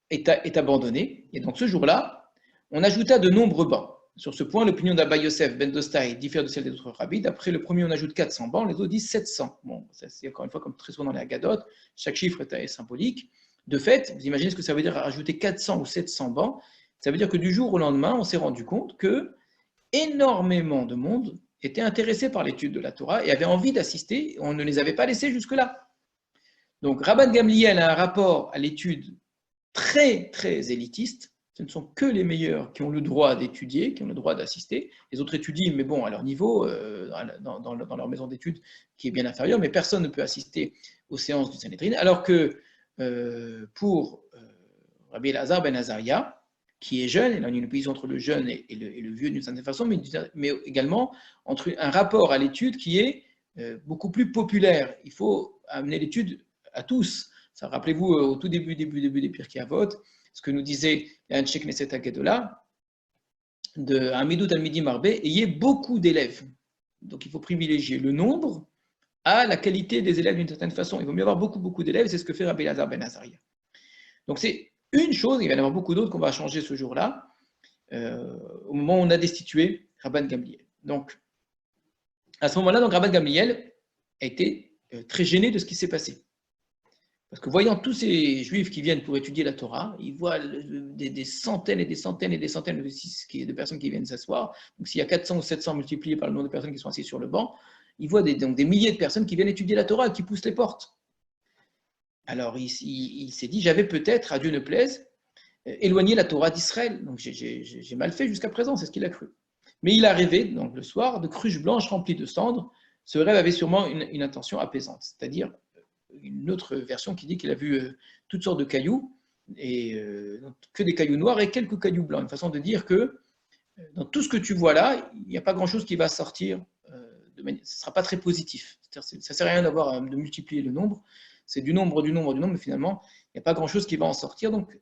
[SPEAKER 1] est abandonnée. Et donc, ce jour-là, on ajouta de nombreux bancs. Sur ce point, l'opinion d'Abba Yosef ben Dostai diffère de celle des autres rabbis. D'après le premier, on ajoute 400 bancs, les autres disent 700. Bon, ça, c'est encore une fois, comme très souvent dans les Haggadot, chaque chiffre est symbolique. De fait, vous imaginez ce que ça veut dire rajouter 400 ou 700 bancs. Ça veut dire que du jour au lendemain, on s'est rendu compte que énormément de monde était intéressé par l'étude de la Torah et avait envie d'assister. On ne les avait pas laissés jusque-là. Donc, Rabban Gamliel a un rapport à l'étude très, très élitiste. Ce ne sont que les meilleurs qui ont le droit d'étudier, qui ont le droit d'assister. Les autres étudient, mais bon, à leur niveau, dans leur maison d'études, qui est bien inférieure, mais personne ne peut assister aux séances du Sanhedrin. Alors que pour Rabbi Elazar ben Azaria, qui est jeune, et là on a une opposition entre le jeune et le vieux d'une certaine façon, mais également entre un rapport à l'étude qui est beaucoup plus populaire. Il faut amener l'étude à tous. Ça, rappelez-vous, au tout début des Pirkei Avot, ce que nous disait l'Anshek Knesset Hagedola, de Amidou Talmidim Arbe, ayez beaucoup d'élèves. Donc il faut privilégier le nombre à la qualité des élèves d'une certaine façon. Il vaut mieux avoir beaucoup d'élèves, c'est ce que fait Rabbi Elazar ben Azaria. Donc c'est une chose, il va y en avoir beaucoup d'autres qu'on va changer ce jour-là, au moment où on a destitué Rabban Gamliel. Donc à ce moment-là, Rabban Gamliel a été très gêné de ce qui s'est passé. Parce que voyant tous ces juifs qui viennent pour étudier la Torah, ils voient des centaines et des centaines et des centaines de personnes qui viennent s'asseoir. Donc s'il y a 400 ou 700 multipliés par le nombre de personnes qui sont assises sur le banc, ils voient donc des milliers de personnes qui viennent étudier la Torah et qui poussent les portes. Alors il s'est dit, j'avais peut-être, à Dieu ne plaise, éloigné la Torah d'Israël. Donc j'ai mal fait jusqu'à présent, c'est ce qu'il a cru. Mais il a rêvé, donc le soir, de cruches blanches remplies de cendres. Ce rêve avait sûrement une intention apaisante, c'est-à-dire une autre version qui dit qu'il a vu toutes sortes de cailloux, et que des cailloux noirs et quelques cailloux blancs. Une façon de dire que dans tout ce que tu vois là, il n'y a pas grand-chose qui va sortir, ce ne sera pas très positif. Ça ne sert à rien de multiplier le nombre, c'est du nombre, mais finalement, il n'y a pas grand-chose qui va en sortir. Donc,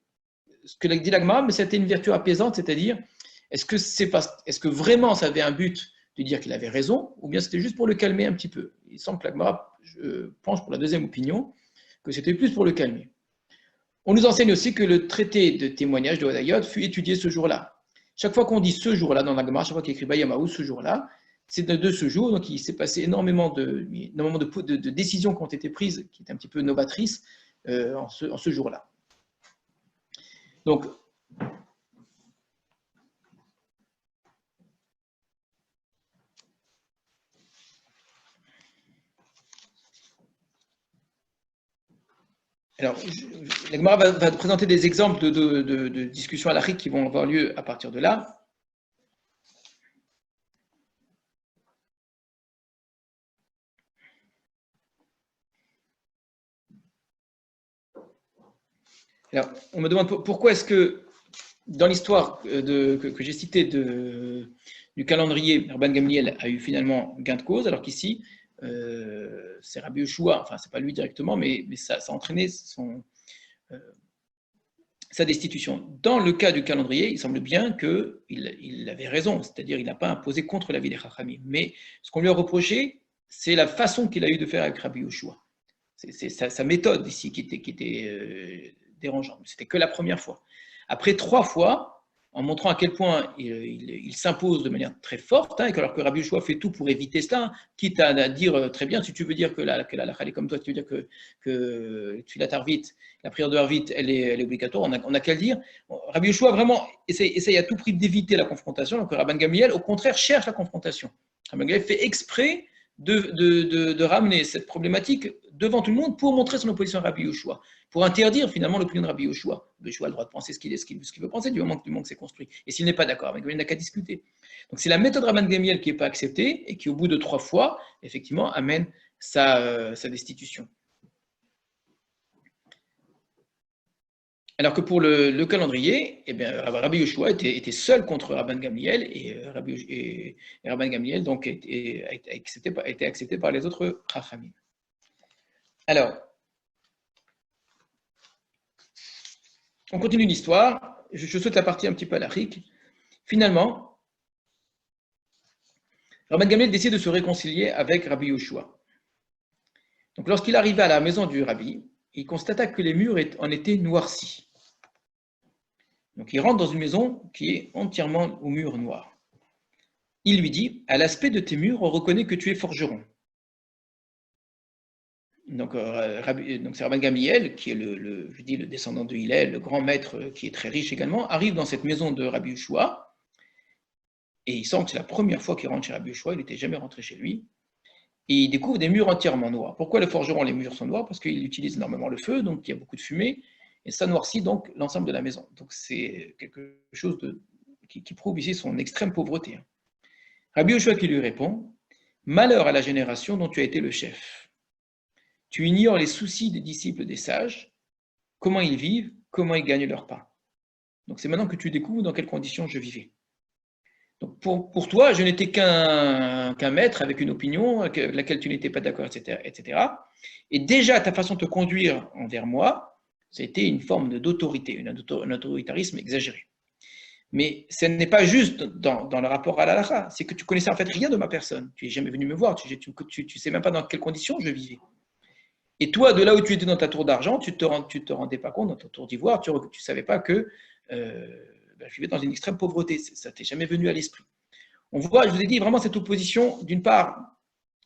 [SPEAKER 1] ce que dit l'Agmara, mais c'était une vertu apaisante, c'est-à-dire, est-ce que vraiment ça avait un but de dire qu'il avait raison, ou bien c'était juste pour le calmer un petit peu? Il semble que l'Agmara penche pour la deuxième opinion, que c'était plus pour le calmer. On nous enseigne aussi que le traité de témoignage de Hodayot fut étudié ce jour-là. Chaque fois qu'on dit ce jour-là dans l'Agmara, chaque fois qu'il écrit Bayamaou ce jour-là, c'est de ce jour, donc il s'est passé énormément de décisions qui ont été prises, qui étaient un petit peu novatrices en ce jour-là. Donc, alors, la Gemara va présenter des exemples de discussions halachiques qui vont avoir lieu à partir de là. Alors, on me demande pourquoi est-ce que dans l'histoire que j'ai citée du calendrier, Rabban Gamliel a eu finalement gain de cause, alors qu'ici, c'est Rabbi Yoshua, enfin, c'est pas lui directement, mais ça a entraîné sa destitution. Dans le cas du calendrier, il semble bien qu'il avait raison, c'est-à-dire il n'a pas imposé contre l'avis des Chachamim. Mais ce qu'on lui a reproché, c'est la façon qu'il a eu de faire avec Rabbi Yoshua. C'est sa méthode ici qui était dérangeante. C'était que la première fois. Après 3 fois, en montrant à quel point il s'impose de manière très forte, alors que Rabbi Yoshua fait tout pour éviter cela, quitte à dire très bien, si tu veux dire que la halakha est comme toi, si tu veux dire que la tarvit, la prière de Harvit, elle est obligatoire, on n'a qu'à le dire. Rabbi Yoshua vraiment essaye à tout prix d'éviter la confrontation, alors que Rabban Gamliel, au contraire, cherche la confrontation. Rabban Gamliel fait exprès de ramener cette problématique devant tout le monde pour montrer son opposition à Rabbi Yoshua, pour interdire finalement l'opinion de Rabbi Yoshua. Rabbi Yoshua a le droit de penser ce qu'il veut penser du moment que c'est construit. Et s'il n'est pas d'accord, Rabban Gamliel n'a qu'à discuter. Donc c'est la méthode Rabban Gamliel qui n'est pas acceptée et qui, au bout de 3 fois, effectivement, amène sa destitution. Alors que pour le calendrier, eh bien, Rabbi Yoshua était seul contre Rabban Gamliel et Rabban Gamliel donc, a été accepté par les autres Chachamim. Alors, on continue l'histoire. Je saute la partie un petit peu halachique. Finalement, Rabban Gamliel décide de se réconcilier avec Rabbi Yoshua. Donc, lorsqu'il arriva à la maison du Rabbi, il constata que les murs en étaient noircis. Donc, il rentre dans une maison qui est entièrement aux murs noirs. Il lui dit, à l'aspect de tes murs, on reconnaît que tu es forgeron. Donc, c'est Rabban Gamliel, qui est le descendant de Hillel, le grand maître qui est très riche également, arrive dans cette maison de Rabbi Yoshua, et il sent que c'est la première fois qu'il rentre chez Rabbi Yoshua, il n'était jamais rentré chez lui, et il découvre des murs entièrement noirs. Pourquoi le forgeron, les murs sont noirs? Parce qu'il utilise énormément le feu, donc il y a beaucoup de fumée, et ça noircit donc l'ensemble de la maison. Donc c'est quelque chose qui prouve ici son extrême pauvreté. Rabbi Yoshua qui lui répond, « Malheur à la génération dont tu as été le chef. Tu ignores les soucis des disciples des sages, comment ils vivent, comment ils gagnent leur pain. Donc c'est maintenant que tu découvres dans quelles conditions je vivais. Donc pour toi, je n'étais qu'un maître avec une opinion avec laquelle tu n'étais pas d'accord, etc., etc. Et déjà, ta façon de te conduire envers moi, c'était une forme d'autorité, un autoritarisme exagéré. Mais ce n'est pas juste dans le rapport à l'halakha, c'est que tu connaissais en fait rien de ma personne. Tu n'es jamais venu me voir, tu ne sais même pas dans quelles conditions je vivais. Et toi, de là où tu étais dans ta tour d'argent, tu te rendais pas compte, dans ta tour d'ivoire, tu ne savais pas que je vivais dans une extrême pauvreté. Ça t'est jamais venu à l'esprit. On voit, je vous ai dit, vraiment cette opposition, d'une part,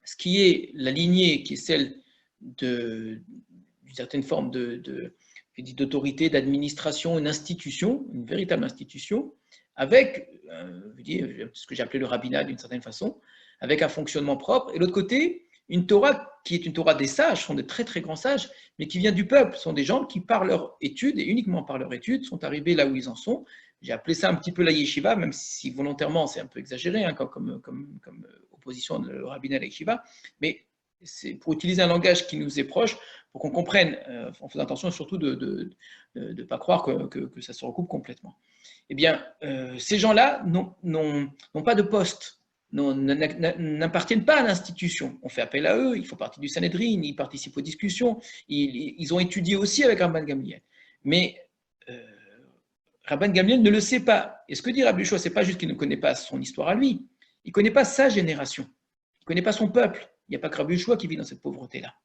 [SPEAKER 1] ce qui est la lignée, qui est celle d'une certaine forme d'autorité, d'administration, une institution, une véritable institution, avec ce que j'ai appelé le rabbinat d'une certaine façon, avec un fonctionnement propre, et l'autre côté, une Torah qui est une Torah des sages, sont des très très grands sages, mais qui vient du peuple, ce sont des gens qui par leur étude, et uniquement par leur étude, sont arrivés là où ils en sont. J'ai appelé ça un petit peu la yeshiva, même si volontairement c'est un peu exagéré comme opposition de le rabbinat à la yeshiva, mais c'est pour utiliser un langage qui nous est proche, pour qu'on comprenne, en faisant attention surtout de ne pas croire que ça se recoupe complètement. Eh bien, ces gens-là n'ont pas de poste, n'appartiennent pas à l'institution. On fait appel à eux, ils font partie du Sanhedrin, ils participent aux discussions, ils ont étudié aussi avec Rabban Gamliel. Mais Rabban Gamliel ne le sait pas. Et ce que dit Rabbi Yoshua, ce n'est pas juste qu'il ne connaît pas son histoire à lui, il ne connaît pas sa génération, il ne connaît pas son peuple. Il n'y a pas que Rabbi Yoshua qui vit dans cette pauvreté-là.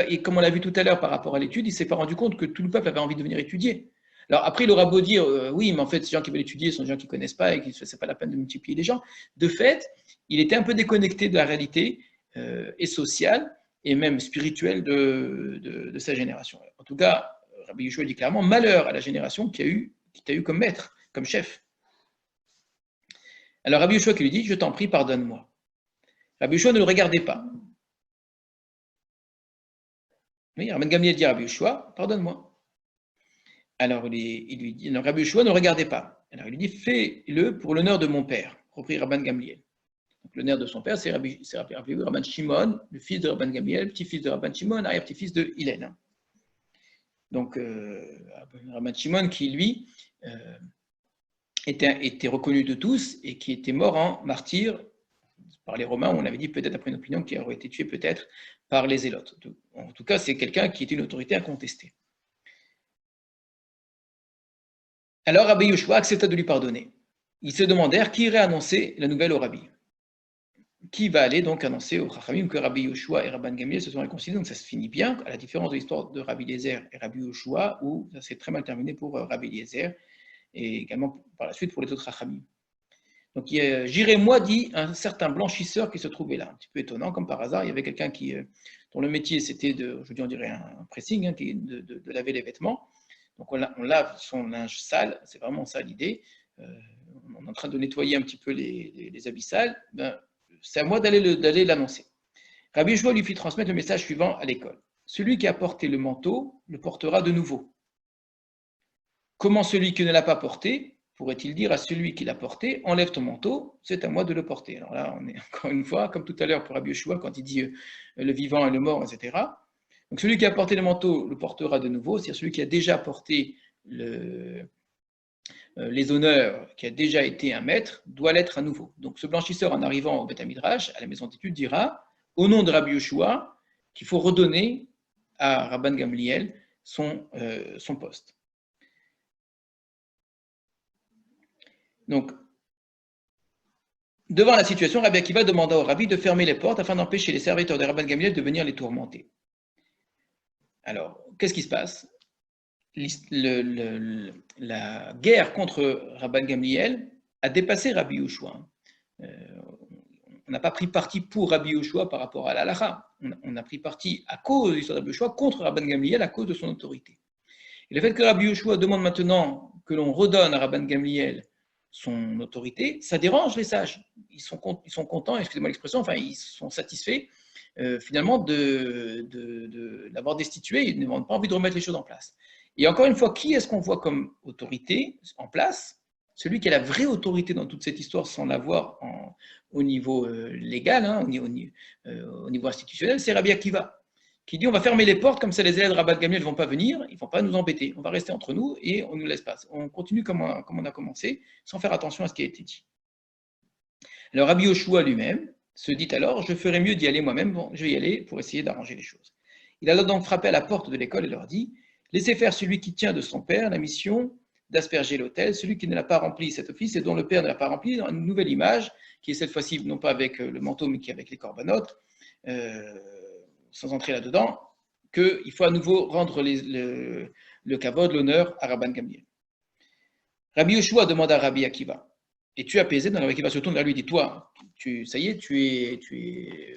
[SPEAKER 1] Et comme on l'a vu tout à l'heure par rapport à l'étude, il ne s'est pas rendu compte que tout le peuple avait envie de venir étudier. Alors après, il aura beau dire, oui, mais en fait, ces gens qui veulent étudier sont des gens qui ne connaissent pas et ce n'est pas la peine de multiplier les gens. De fait, il était un peu déconnecté de la réalité et sociale et même spirituelle de sa génération. En tout cas, Rabbi Yoshua dit clairement, malheur à la génération qui t'a eu comme maître, comme chef. Alors Rabbi Yoshua qui lui dit, je t'en prie, pardonne-moi. Rabbi Yoshua ne le regardait pas. Oui, Rabban Gamliel dit à Rabbi Yoshua, pardonne-moi. Alors il lui dit, non, Rabbi Yoshua ne regardait pas. Alors il lui dit, fais-le pour l'honneur de mon père, reprit Rabban Gamliel. L'honneur de son père, c'est Rabban Shimon, le fils de Rabban Gamliel, petit-fils de Rabban Shimon, arrière-petit-fils de Hillel. Donc Rabban Shimon qui, lui, était reconnu de tous et qui était mort en martyr par les Romains, on avait dit peut-être après une opinion qui aurait été tué peut-être par les Zélotes. En tout cas, c'est quelqu'un qui est une autorité incontestée. Alors Rabbi Yoshua accepta de lui pardonner. Ils se demandèrent qui irait annoncer la nouvelle au Rabbi. Qui va aller donc annoncer au Chachamim que Rabbi Yoshua et Rabban Gamliel se sont réconciliés, donc ça se finit bien, à la différence de l'histoire de Rabbi Eliezer et Rabbi Yoshua, où ça s'est très mal terminé pour Rabbi Eliezer, et également par la suite pour les autres Chachamim. Donc j'irai moi, dit un certain blanchisseur qui se trouvait là, un petit peu étonnant, comme par hasard, il y avait quelqu'un dont le métier c'était on dirait un pressing, de laver les vêtements. Donc on lave son linge sale, c'est vraiment ça l'idée. On est en train de nettoyer un petit peu les habits sales. C'est à moi d'aller l'annoncer. Rabbi Yoshua lui fit transmettre le message suivant à l'école. Celui qui a porté le manteau le portera de nouveau. Comment celui qui ne l'a pas porté pourrait-il dire à celui qui l'a porté, enlève ton manteau, c'est à moi de le porter. Alors là, on est encore une fois, comme tout à l'heure pour Rabbi Yoshua, quand il dit le vivant et le mort, etc. Donc celui qui a porté le manteau le portera de nouveau, c'est-à-dire celui qui a déjà porté les honneurs, qui a déjà été un maître, doit l'être à nouveau. Donc ce blanchisseur, en arrivant au Beth Midrash, à la maison d'études, dira, au nom de Rabbi Yoshua, qu'il faut redonner à Rabban Gamliel son poste. Donc, devant la situation, Rabbi Akiva demanda au Rabbi de fermer les portes afin d'empêcher les serviteurs de Rabban Gamliel de venir les tourmenter. Alors, qu'est-ce qui se passe? La guerre contre Rabban Gamliel a dépassé Rabbi Yoshua. On n'a pas pris parti pour Rabbi Yoshua par rapport à l'Halacha. On a pris parti à cause de l'histoire de Rabbi Yoshua contre Rabban Gamliel à cause de son autorité. Et le fait que Rabbi Yoshua demande maintenant que l'on redonne à Rabban Gamliel son autorité, ça dérange les sages. Ils sont contents, excusez-moi l'expression, enfin ils sont satisfaits finalement de l'avoir destitué. Ils n'ont pas envie de remettre les choses en place. Et encore une fois, qui est-ce qu'on voit comme autorité en place? Celui qui a la vraie autorité dans toute cette histoire sans l'avoir au niveau légal, hein, au niveau institutionnel, c'est Rabbi Akiva, qui dit on va fermer les portes, comme ça les élèves de Rabban Gamliel ne vont pas venir, ils ne vont pas nous embêter, on va rester entre nous et on ne nous laisse pas. On continue comme on a commencé, sans faire attention à ce qui a été dit. Alors Rabbi Yoshua lui-même se dit alors, je ferais mieux d'y aller moi-même, bon, je vais y aller pour essayer d'arranger les choses. Il a donc frappé à la porte de l'école et leur dit, laissez faire celui qui tient de son père la mission d'asperger l'autel, celui qui ne l'a pas rempli cet office et dont le père ne l'a pas rempli, une nouvelle image, qui est cette fois-ci non pas avec le manteau, mais qui est avec les corbanotes, sans entrer là-dedans, qu'il faut à nouveau rendre le kavod, l'honneur à Rabban Gamliel. Rabbi Yoshua demande à Rabbi Akiva, es-tu apaisé? Dans Rabbi Akiva se tourne vers lui et dit, toi, ça y est, tu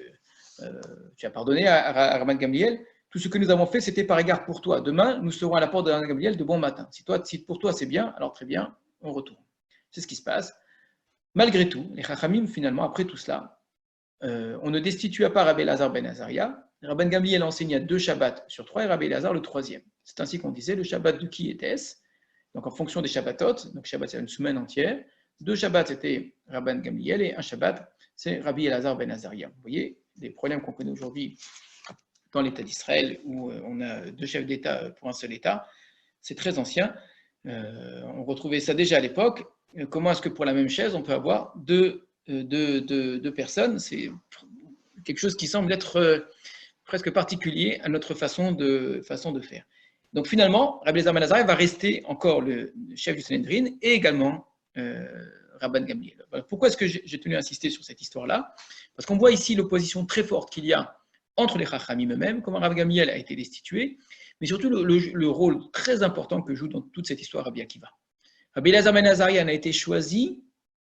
[SPEAKER 1] as pardonné à Rabban Gamliel, tout ce que nous avons fait, c'était par égard pour toi. Demain, nous serons à la porte de Rabban Gamliel de bon matin. Si pour toi c'est bien, alors très bien, on retourne. C'est ce qui se passe. Malgré tout, les Chachamim, finalement, après tout cela, on ne destitua pas Rabbi Elazar ben Azaria. Rabban Gamliel enseigna 2 Shabbats sur 3 et Rabbi Elazar le 3e. C'est ainsi qu'on disait, le Shabbat de qui était-ce? Donc en fonction des Shabbatot, donc Shabbat c'est une semaine entière, 2 Shabbats c'était Rabban Gamliel et un Shabbat c'est Rabbi Elazar ben Azaria. Vous voyez les problèmes qu'on connaît aujourd'hui dans l'État d'Israël où on a 2 chefs d'État pour un seul État, c'est très ancien. On retrouvait ça déjà à l'époque. Comment est-ce que pour la même chaise on peut avoir deux personnes? C'est quelque chose qui semble être presque particulier à notre façon de faire. Donc finalement, Rabbi Elazar ben Azaria va rester encore le chef du Sanhedrin et également Rabban Gamliel. Pourquoi est-ce que j'ai tenu à insister sur cette histoire-là? Parce qu'on voit ici l'opposition très forte qu'il y a entre les Chachamim eux-mêmes, comment Rabban Gamliel a été destitué, mais surtout le rôle très important que joue dans toute cette histoire Rabbi Akiva. Rabbi Elazar ben Azaria n'a été choisi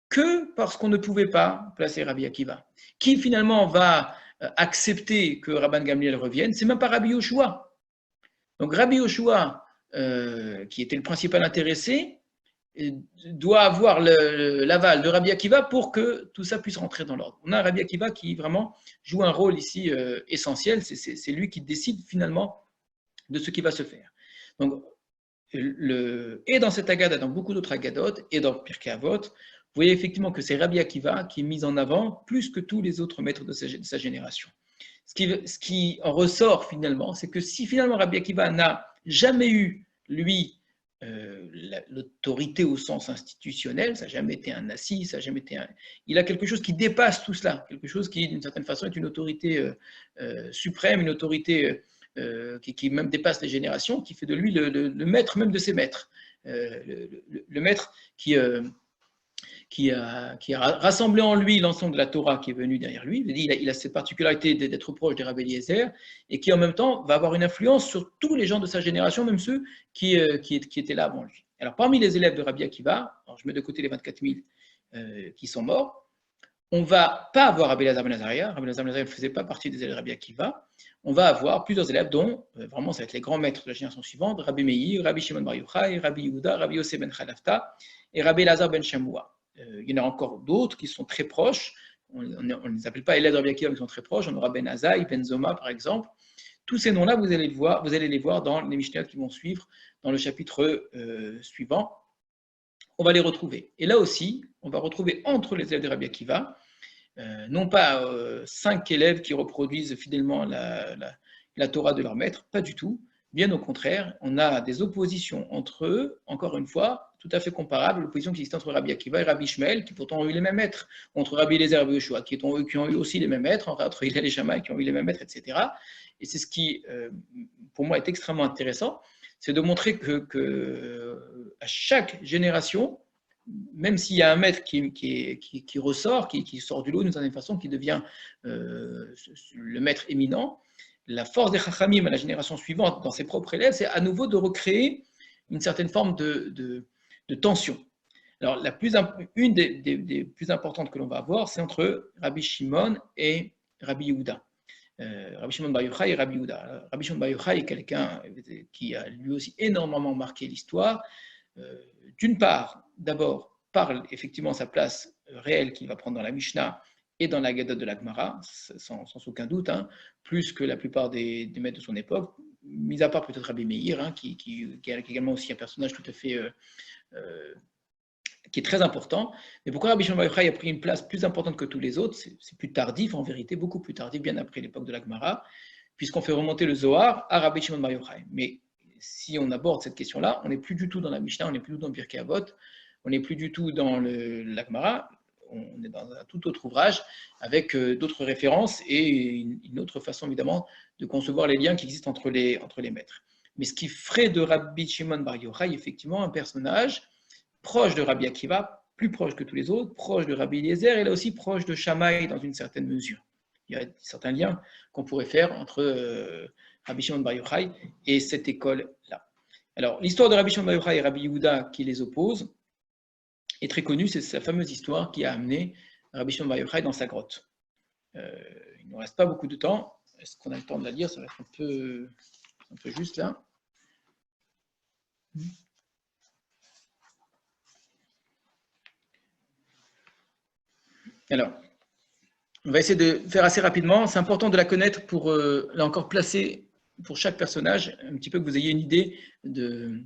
[SPEAKER 1] que parce qu'on ne pouvait pas placer Rabbi Akiva. Qui finalement va accepter que Rabban Gamliel revienne? C'est même pas Rabbi Yoshua. Donc Rabbi Yoshua, qui était le principal intéressé, doit avoir l'aval de Rabbi Akiva pour que tout ça puisse rentrer dans l'ordre. On a un Rabbi Akiva qui vraiment joue un rôle ici essentiel, c'est lui qui décide finalement de ce qui va se faire. Donc, et dans cette Agada, dans beaucoup d'autres Agadotes, et dans Pirkei Avot, vous voyez effectivement que c'est Rabbi Akiva qui est mis en avant plus que tous les autres maîtres de sa génération. Ce qui en ressort finalement, c'est que si finalement Rabbi Akiva n'a jamais eu, lui, l'autorité au sens institutionnel, ça n'a jamais été un nassi, ça n'a jamais été il a quelque chose qui dépasse tout cela, quelque chose qui d'une certaine façon est une autorité suprême, une autorité qui même dépasse les générations, qui fait de lui le maître même de ses maîtres, le maître qui a rassemblé en lui l'ensemble de la Torah qui est venu derrière lui. Il a cette particularité d'être proche des Rabbi Eliezer et qui en même temps va avoir une influence sur tous les gens de sa génération, même ceux qui étaient là avant lui. Alors parmi les élèves de Rabbi Akiva, alors je mets de côté les 24 000 qui sont morts, on ne va pas avoir Rabbi Elazar ben Azaria. Rabbi Elazar ben Azaria ne faisait pas partie des élèves de Rabbi Akiva. On va avoir plusieurs élèves dont, vraiment, ça va être les grands maîtres de la génération suivante, Rabbi Meir, Rabbi Shimon Bar Yochai, Rabbi Yehuda, Rabbi Yosef ben Chalafta et Rabbi Elazar ben Shammua. Il y en a encore d'autres qui sont très proches. On ne les appelle pas élèves de Rabbi Akiva, mais ils sont très proches. On aura Ben Azaï, Ben Zoma, par exemple. Tous ces noms-là, vous allez les voir dans les Mishnayot qui vont suivre, dans le chapitre suivant. On va les retrouver. Et là aussi, on va retrouver entre les élèves de Rabbi Akiva, non pas 5 élèves qui reproduisent fidèlement la Torah de leur maître, pas du tout, Bien au contraire, on a des oppositions entre eux, encore une fois, tout à fait comparables, l'opposition qui existe entre Rabbi Akiva et Rabbi Shmuel, qui pourtant ont eu les mêmes maîtres, entre Rabbi Eliezer et Rabbi Yoshua, qui ont eu aussi les mêmes maîtres, entre Hillel et Shammai, qui ont eu les mêmes maîtres, etc. Et c'est ce qui, pour moi, est extrêmement intéressant, c'est de montrer que à chaque génération, même s'il y a un maître qui ressort, qui sort du lot d'une certaine façon, qui devient le maître éminent, la force des Chachamim à la génération suivante, dans ses propres élèves, c'est à nouveau de recréer une certaine forme de tension. Alors, une des plus importantes que l'on va avoir, c'est entre Rabbi Shimon et Rabbi Yehuda. Rabbi Shimon Bar Yochai et Rabbi Yehuda. Rabbi Shimon Bar Yochai est quelqu'un qui a lui aussi énormément marqué l'histoire. D'une part, d'abord, par effectivement sa place réelle qu'il va prendre dans la Mishnah et dans la Gadot de la Gemara, sans aucun doute, hein, plus que la plupart des maîtres de son époque, mis à part peut-être Rabbi Meir, hein, qui est également aussi un personnage tout à fait qui est très important. Mais pourquoi Rabbi Shimon Bar Yochai a pris une place plus importante que tous les autres? C'est plus tardif, en vérité, beaucoup plus tardif, bien après l'époque de la Gemara, puisqu'on fait remonter le Zohar à Rabbi Shimon Bar Yochai. Mais si on aborde cette question-là, on n'est plus du tout dans la Mishnah, on n'est plus du tout dans Pirkei Avot, on n'est plus du tout dans la Gemara, on est dans un tout autre ouvrage avec d'autres références et une autre façon évidemment de concevoir les liens qui existent entre les maîtres. Mais ce qui ferait de Rabbi Shimon Bar Yochai effectivement un personnage proche de Rabbi Akiva, plus proche que tous les autres, proche de Rabbi Eliezer et là aussi proche de Shammai dans une certaine mesure. Il y a certains liens qu'on pourrait faire entre Rabbi Shimon Bar Yochai et cette école-là. Alors, l'histoire de Rabbi Shimon Bar Yochai et Rabbi Yehuda qui les oppose est très connue, c'est sa fameuse histoire qui a amené Rabbi Shimon Bar Yochai dans sa grotte. Il ne nous reste pas beaucoup de temps. Est-ce qu'on a le temps de la lire? Ça va être un peu juste là. Alors, on va essayer de faire assez rapidement. C'est important de la connaître pour, là encore, placer pour chaque personnage, un petit peu que vous ayez une idée de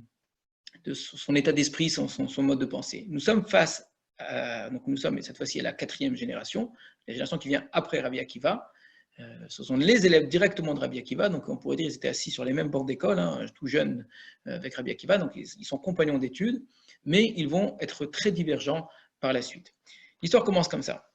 [SPEAKER 1] son état d'esprit, son mode de pensée. Nous sommes face à, donc nous sommes cette fois-ci à la 4e génération, la génération qui vient après Rabbi Akiva. Ce sont les élèves directement de Rabbi Akiva, donc on pourrait dire qu'ils étaient assis sur les mêmes bancs d'école, hein, tout jeunes avec Rabbi Akiva, donc ils sont compagnons d'études, mais ils vont être très divergents par la suite. L'histoire commence comme ça.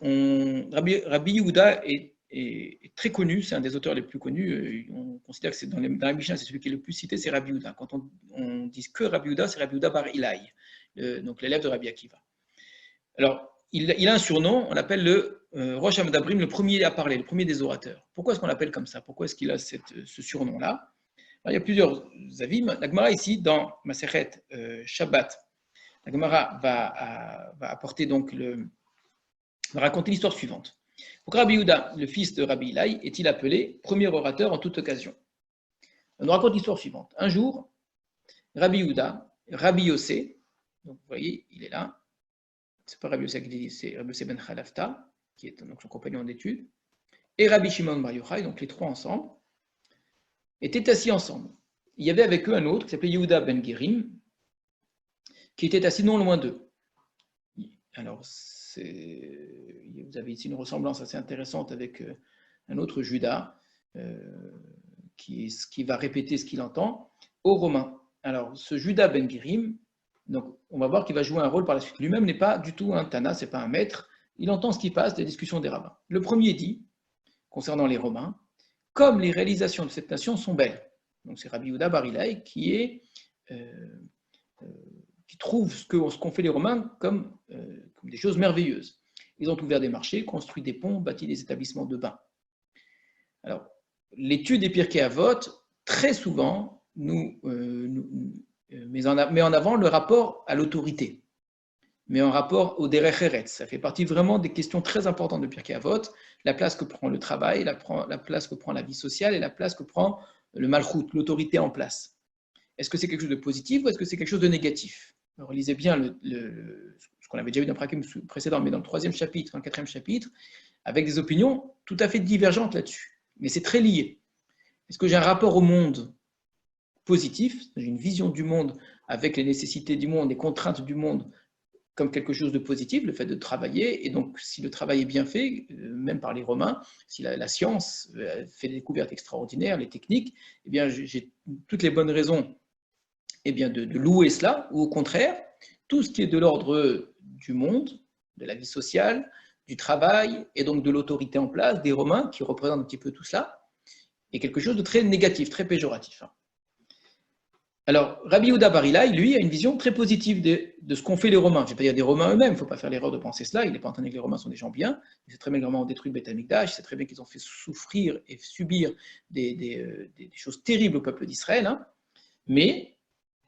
[SPEAKER 1] Rabbi Yehuda est très connu, c'est un des auteurs les plus connus. On considère que c'est dans la Mishnah, c'est celui qui est le plus cité, c'est Rabbi Yehuda. Quand on dit que Rabbi Yehuda, c'est Rabbi Yehuda bar Ilai, donc l'élève de Rabbi Akiva. Alors, il a un surnom, on l'appelle le Rosh Hamadabrim, le premier à parler, le premier des orateurs. Pourquoi est-ce qu'on l'appelle comme ça? Pourquoi est-ce qu'il a ce surnom-là? Il y a plusieurs avis. La Gemara ici, dans Masechet Shabbat, la Gemara va apporter donc va raconter l'histoire suivante. Pourquoi Rabbi Yehuda, le fils de Rabbi Ilai, est-il appelé premier orateur en toute occasion? On nous raconte l'histoire suivante. Un jour, Rabbi Yehuda, Rabbi Yossé, donc vous voyez, il est là, c'est pas Rabbi Yossé qui dit, c'est Rabbi Yossé ben Khalafta, qui est donc son compagnon d'études, et Rabbi Shimon Bar Yochai, donc les trois ensemble, étaient assis ensemble. Il y avait avec eux un autre qui s'appelait Yehuda ben Gerim, qui était assis non loin d'eux. Alors, vous avez ici une ressemblance assez intéressante avec un autre Judas qui va répéter ce qu'il entend aux Romains. Alors, ce Judas ben Gerim, donc on va voir qu'il va jouer un rôle par la suite. Lui-même n'est pas du tout un Tana, c'est pas un maître. Il entend ce qui passe des discussions des rabbins. Le premier dit, concernant les Romains, comme les réalisations de cette nation sont belles. Donc c'est Rabbi Yehuda bar Ilai qui trouve ce qu'ont fait les Romains comme des choses merveilleuses. Ils ont ouvert des marchés, construit des ponts, bâti des établissements de bains. Alors, l'étude des Pirkei Avot, très souvent, met en avant le rapport à l'autorité, mais en rapport au Derech Eretz. Ça fait partie vraiment des questions très importantes de Pirkei Avot, la place que prend le travail, la place que prend la vie sociale et la place que prend le malchut, l'autorité en place. Est-ce que c'est quelque chose de positif ou est-ce que c'est quelque chose de négatif? Alors, lisez bien ce qu'on avait déjà vu dans le prakim précédent, mais dans le 3e chapitre, dans le 4e chapitre, avec des opinions tout à fait divergentes là-dessus. Mais c'est très lié. Est-ce que j'ai un rapport au monde positif, j'ai une vision du monde avec les nécessités du monde, les contraintes du monde comme quelque chose de positif, le fait de travailler. Et donc, si le travail est bien fait, même par les Romains, si la science fait des découvertes extraordinaires, les techniques, eh bien, j'ai toutes les bonnes raisons eh bien, de louer cela, ou au contraire, tout ce qui est de l'ordre du monde, de la vie sociale, du travail, et donc de l'autorité en place, des Romains, qui représentent un petit peu tout cela, est quelque chose de très négatif, très péjoratif. Alors, Rabbi Yehuda Bar Ilai, lui, a une vision très positive de ce qu'ont fait les Romains. Je ne vais pas dire des Romains eux-mêmes, il ne faut pas faire l'erreur de penser cela. Il n'est pas en train de dire que les Romains sont des gens bien. Il sait très bien que les Romains ont détruit le Beth Amikdash, il sait très bien qu'ils ont fait souffrir et subir des choses terribles au peuple d'Israël. Hein. Mais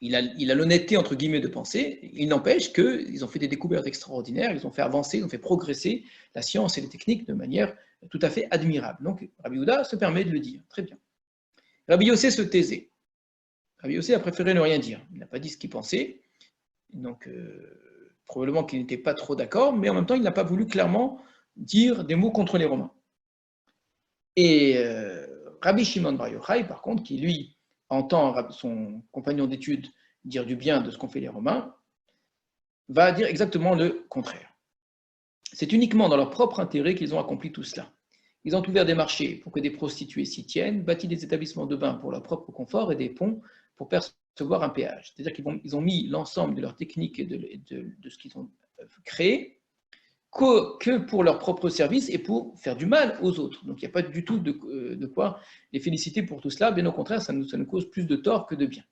[SPEAKER 1] il a l'honnêteté, entre guillemets, de penser. Il n'empêche qu'ils ont fait des découvertes extraordinaires, ils ont fait avancer, ils ont fait progresser la science et les techniques de manière tout à fait admirable. Donc, Rabbi Yehuda se permet de le dire. Très bien. Rabbi Yossé se taisait. Rabbi Yossé a préféré ne rien dire. Il n'a pas dit ce qu'il pensait. Donc, probablement qu'il n'était pas trop d'accord, mais en même temps, il n'a pas voulu clairement dire des mots contre les Romains. Et Rabbi Shimon Bar Yochai, par contre, qui lui entend son compagnon d'études dire du bien de ce qu'ont fait les Romains, va dire exactement le contraire. C'est uniquement dans leur propre intérêt qu'ils ont accompli tout cela. Ils ont ouvert des marchés pour que des prostituées s'y tiennent, bâti des établissements de bains pour leur propre confort et des ponts pour percevoir un péage. C'est-à-dire qu'ils ont mis l'ensemble de leur technique et de ce qu'ils ont créé que pour leur propre service et pour faire du mal aux autres. Donc il n'y a pas du tout de quoi les féliciter pour tout cela, bien au contraire, ça nous cause plus de tort que de bien.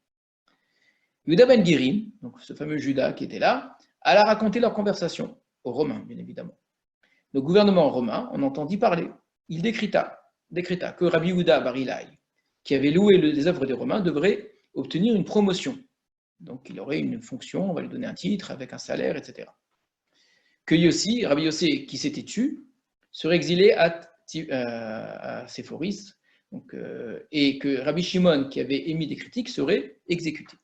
[SPEAKER 1] Judas ben Guérim, donc ce fameux Judas qui était là, alla raconter leur conversation aux Romains, bien évidemment. Le gouvernement romain en entendit parler. Il décréta que Rabbi Yehuda Bar Ilai, qui avait loué les œuvres des Romains, devrait obtenir une promotion. Donc il aurait une fonction, on va lui donner un titre avec un salaire, etc. Que Yossi, Rabbi Yossé, qui s'était tué, serait exilé à Séphoris, et que Rabbi Shimon, qui avait émis des critiques, serait exécuté.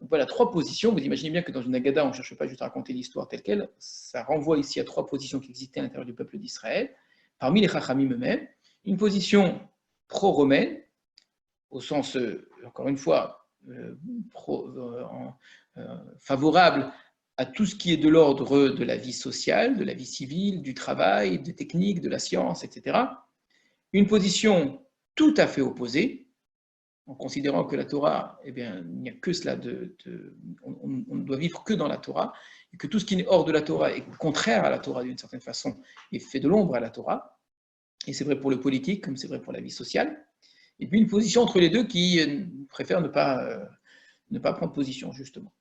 [SPEAKER 1] Donc voilà, trois positions. Vous imaginez bien que dans une Agada, on ne cherche pas juste à raconter l'histoire telle qu'elle. Ça renvoie ici à trois positions qui existaient à l'intérieur du peuple d'Israël. Parmi les Chachamim eux-mêmes, une position pro-romaine, au sens, encore une fois, favorable à tout ce qui est de l'ordre de la vie sociale, de la vie civile, du travail, des techniques, de la science, etc. Une position tout à fait opposée, en considérant que la Torah, eh bien, il n'y a que cela, on ne doit vivre que dans la Torah, et que tout ce qui est hors de la Torah est contraire à la Torah d'une certaine façon, et fait de l'ombre à la Torah, et c'est vrai pour le politique, comme c'est vrai pour la vie sociale, et puis une position entre les deux qui préfère ne pas prendre position, justement.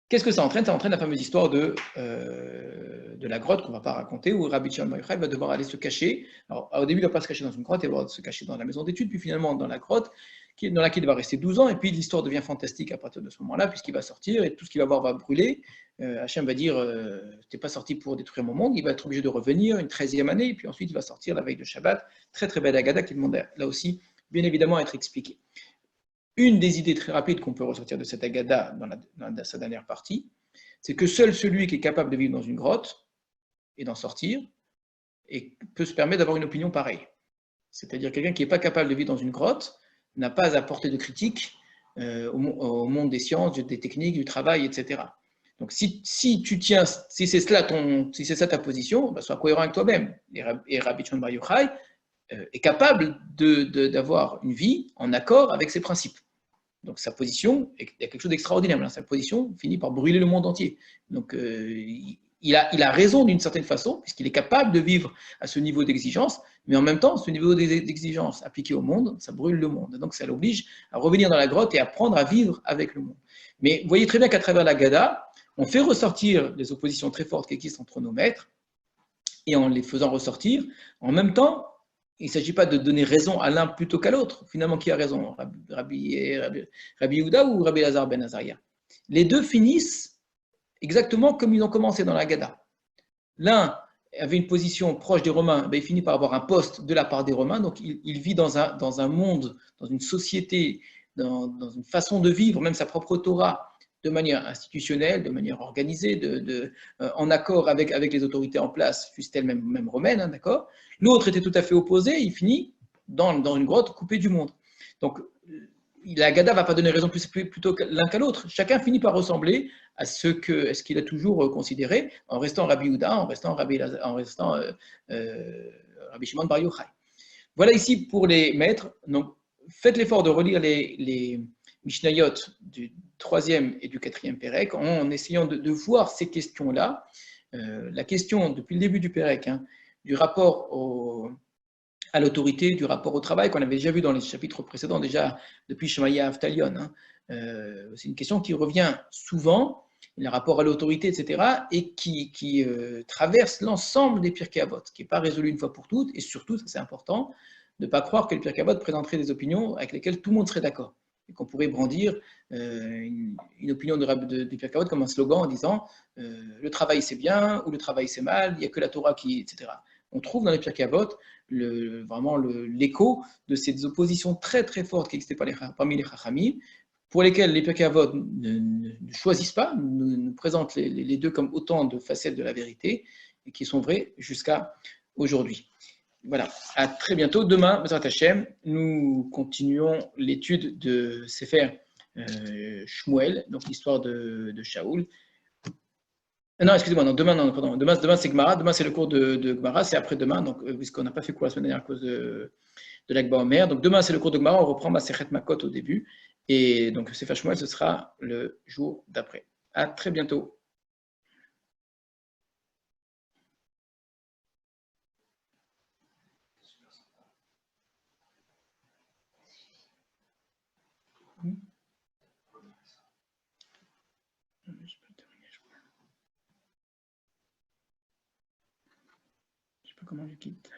[SPEAKER 1] Qu'est-ce que ça entraîne? Ça entraîne la fameuse histoire de la grotte qu'on ne va pas raconter, où Rabbi Shimon Bar Yochai va devoir aller se cacher. Alors, au début, il ne va pas se cacher dans une grotte, il va se cacher dans la maison d'études, puis finalement dans la grotte, dans laquelle il va rester 12 ans, et puis l'histoire devient fantastique à partir de ce moment-là, puisqu'il va sortir, et tout ce qu'il va voir va brûler. Hachem va dire, tu n'es pas sorti pour détruire mon monde, il va être obligé de revenir une 13e année, et puis ensuite il va sortir la veille de Shabbat. Très très belle Agada qui demande là aussi, bien évidemment, à être expliquée. Une des idées très rapides qu'on peut ressortir de cette Agada dans sa dernière partie, c'est que seul celui qui est capable de vivre dans une grotte et d'en sortir peut se permettre d'avoir une opinion pareille. C'est-à-dire quelqu'un qui n'est pas capable de vivre dans une grotte n'a pas à porter de critique au monde des sciences, des techniques, du travail, etc. Donc si c'est ça ta position, bah, sois cohérent avec toi-même. Et Rabbi Shimon Bar Yochai est capable d'avoir une vie en accord avec ses principes. Donc sa position, il y a quelque chose d'extraordinaire. Sa position finit par brûler le monde entier. Donc il a raison d'une certaine façon, puisqu'il est capable de vivre à ce niveau d'exigence, mais en même temps, ce niveau d'exigence appliqué au monde, ça brûle le monde. Donc ça l'oblige à revenir dans la grotte et à apprendre à vivre avec le monde. Mais vous voyez très bien qu'à travers la Gada, on fait ressortir les oppositions très fortes qui existent entre nos maîtres, et en les faisant ressortir, en même temps, il ne s'agit pas de donner raison à l'un plutôt qu'à l'autre. Finalement, qui a raison, Rabbi Yehuda ou Rabbi Elazar ben Azaria? Les deux finissent exactement comme ils ont commencé dans la Gada. L'un avait une position proche des Romains, il finit par avoir un poste de la part des Romains, donc il vit dans un monde, dans une société, dans une façon de vivre, même sa propre Torah, de manière institutionnelle, de manière organisée, en accord avec les autorités en place, fussent-elles même romaines, hein, d'accord. L'autre était tout à fait opposé, il finit dans une grotte coupée du monde. Donc, la Haggadah ne va pas donner raison plutôt l'un qu'à l'autre. Chacun finit par ressembler à ce qu'il a toujours considéré en restant Rabbi Houda, en restant Rabbi Shimon Bar Yochai. Voilà ici pour les maîtres. Donc, faites l'effort de relire les Mishnayot du 3e et du 4e Pérec en essayant de voir ces questions-là. La question depuis le début du Pérec, du rapport à l'autorité, du rapport au travail, qu'on avait déjà vu dans les chapitres précédents, déjà depuis Shemaya Avtalion. C'est une question qui revient souvent, le rapport à l'autorité, etc., et qui traverse l'ensemble des Pirkei Avot, qui n'est pas résolu une fois pour toutes, et surtout, ça c'est important, de ne pas croire que le Pirkei Avot présenterait des opinions avec lesquelles tout le monde serait d'accord, et qu'on pourrait brandir une opinion des Pirkei Avot comme un slogan en disant le travail c'est bien, ou le travail c'est mal, il n'y a que la Torah qui, etc. On trouve dans les Pirkei Avot vraiment l'écho de ces oppositions très très fortes qui existaient parmi les Chachamim, pour lesquelles les Pirkei Avot ne choisissent pas, nous présentent les deux comme autant de facettes de la vérité, et qui sont vraies jusqu'à aujourd'hui. Voilà, à très bientôt. Demain, Bezrat Hashem, nous continuons l'étude de Sefer Shmuel, donc l'histoire de Shaoul. Non, excusez-moi, non, demain, non, pardon. Demain c'est Gemara, demain c'est le cours de Gemara, c'est après-demain, donc, puisqu'on n'a pas fait cours la semaine dernière à cause de l'Akba Omer. Donc demain c'est le cours de Gemara, on reprend Masechet Makot au début, et donc Sefer Shmuel, ce sera le jour d'après. À très bientôt. Je sais pas comment je quitte.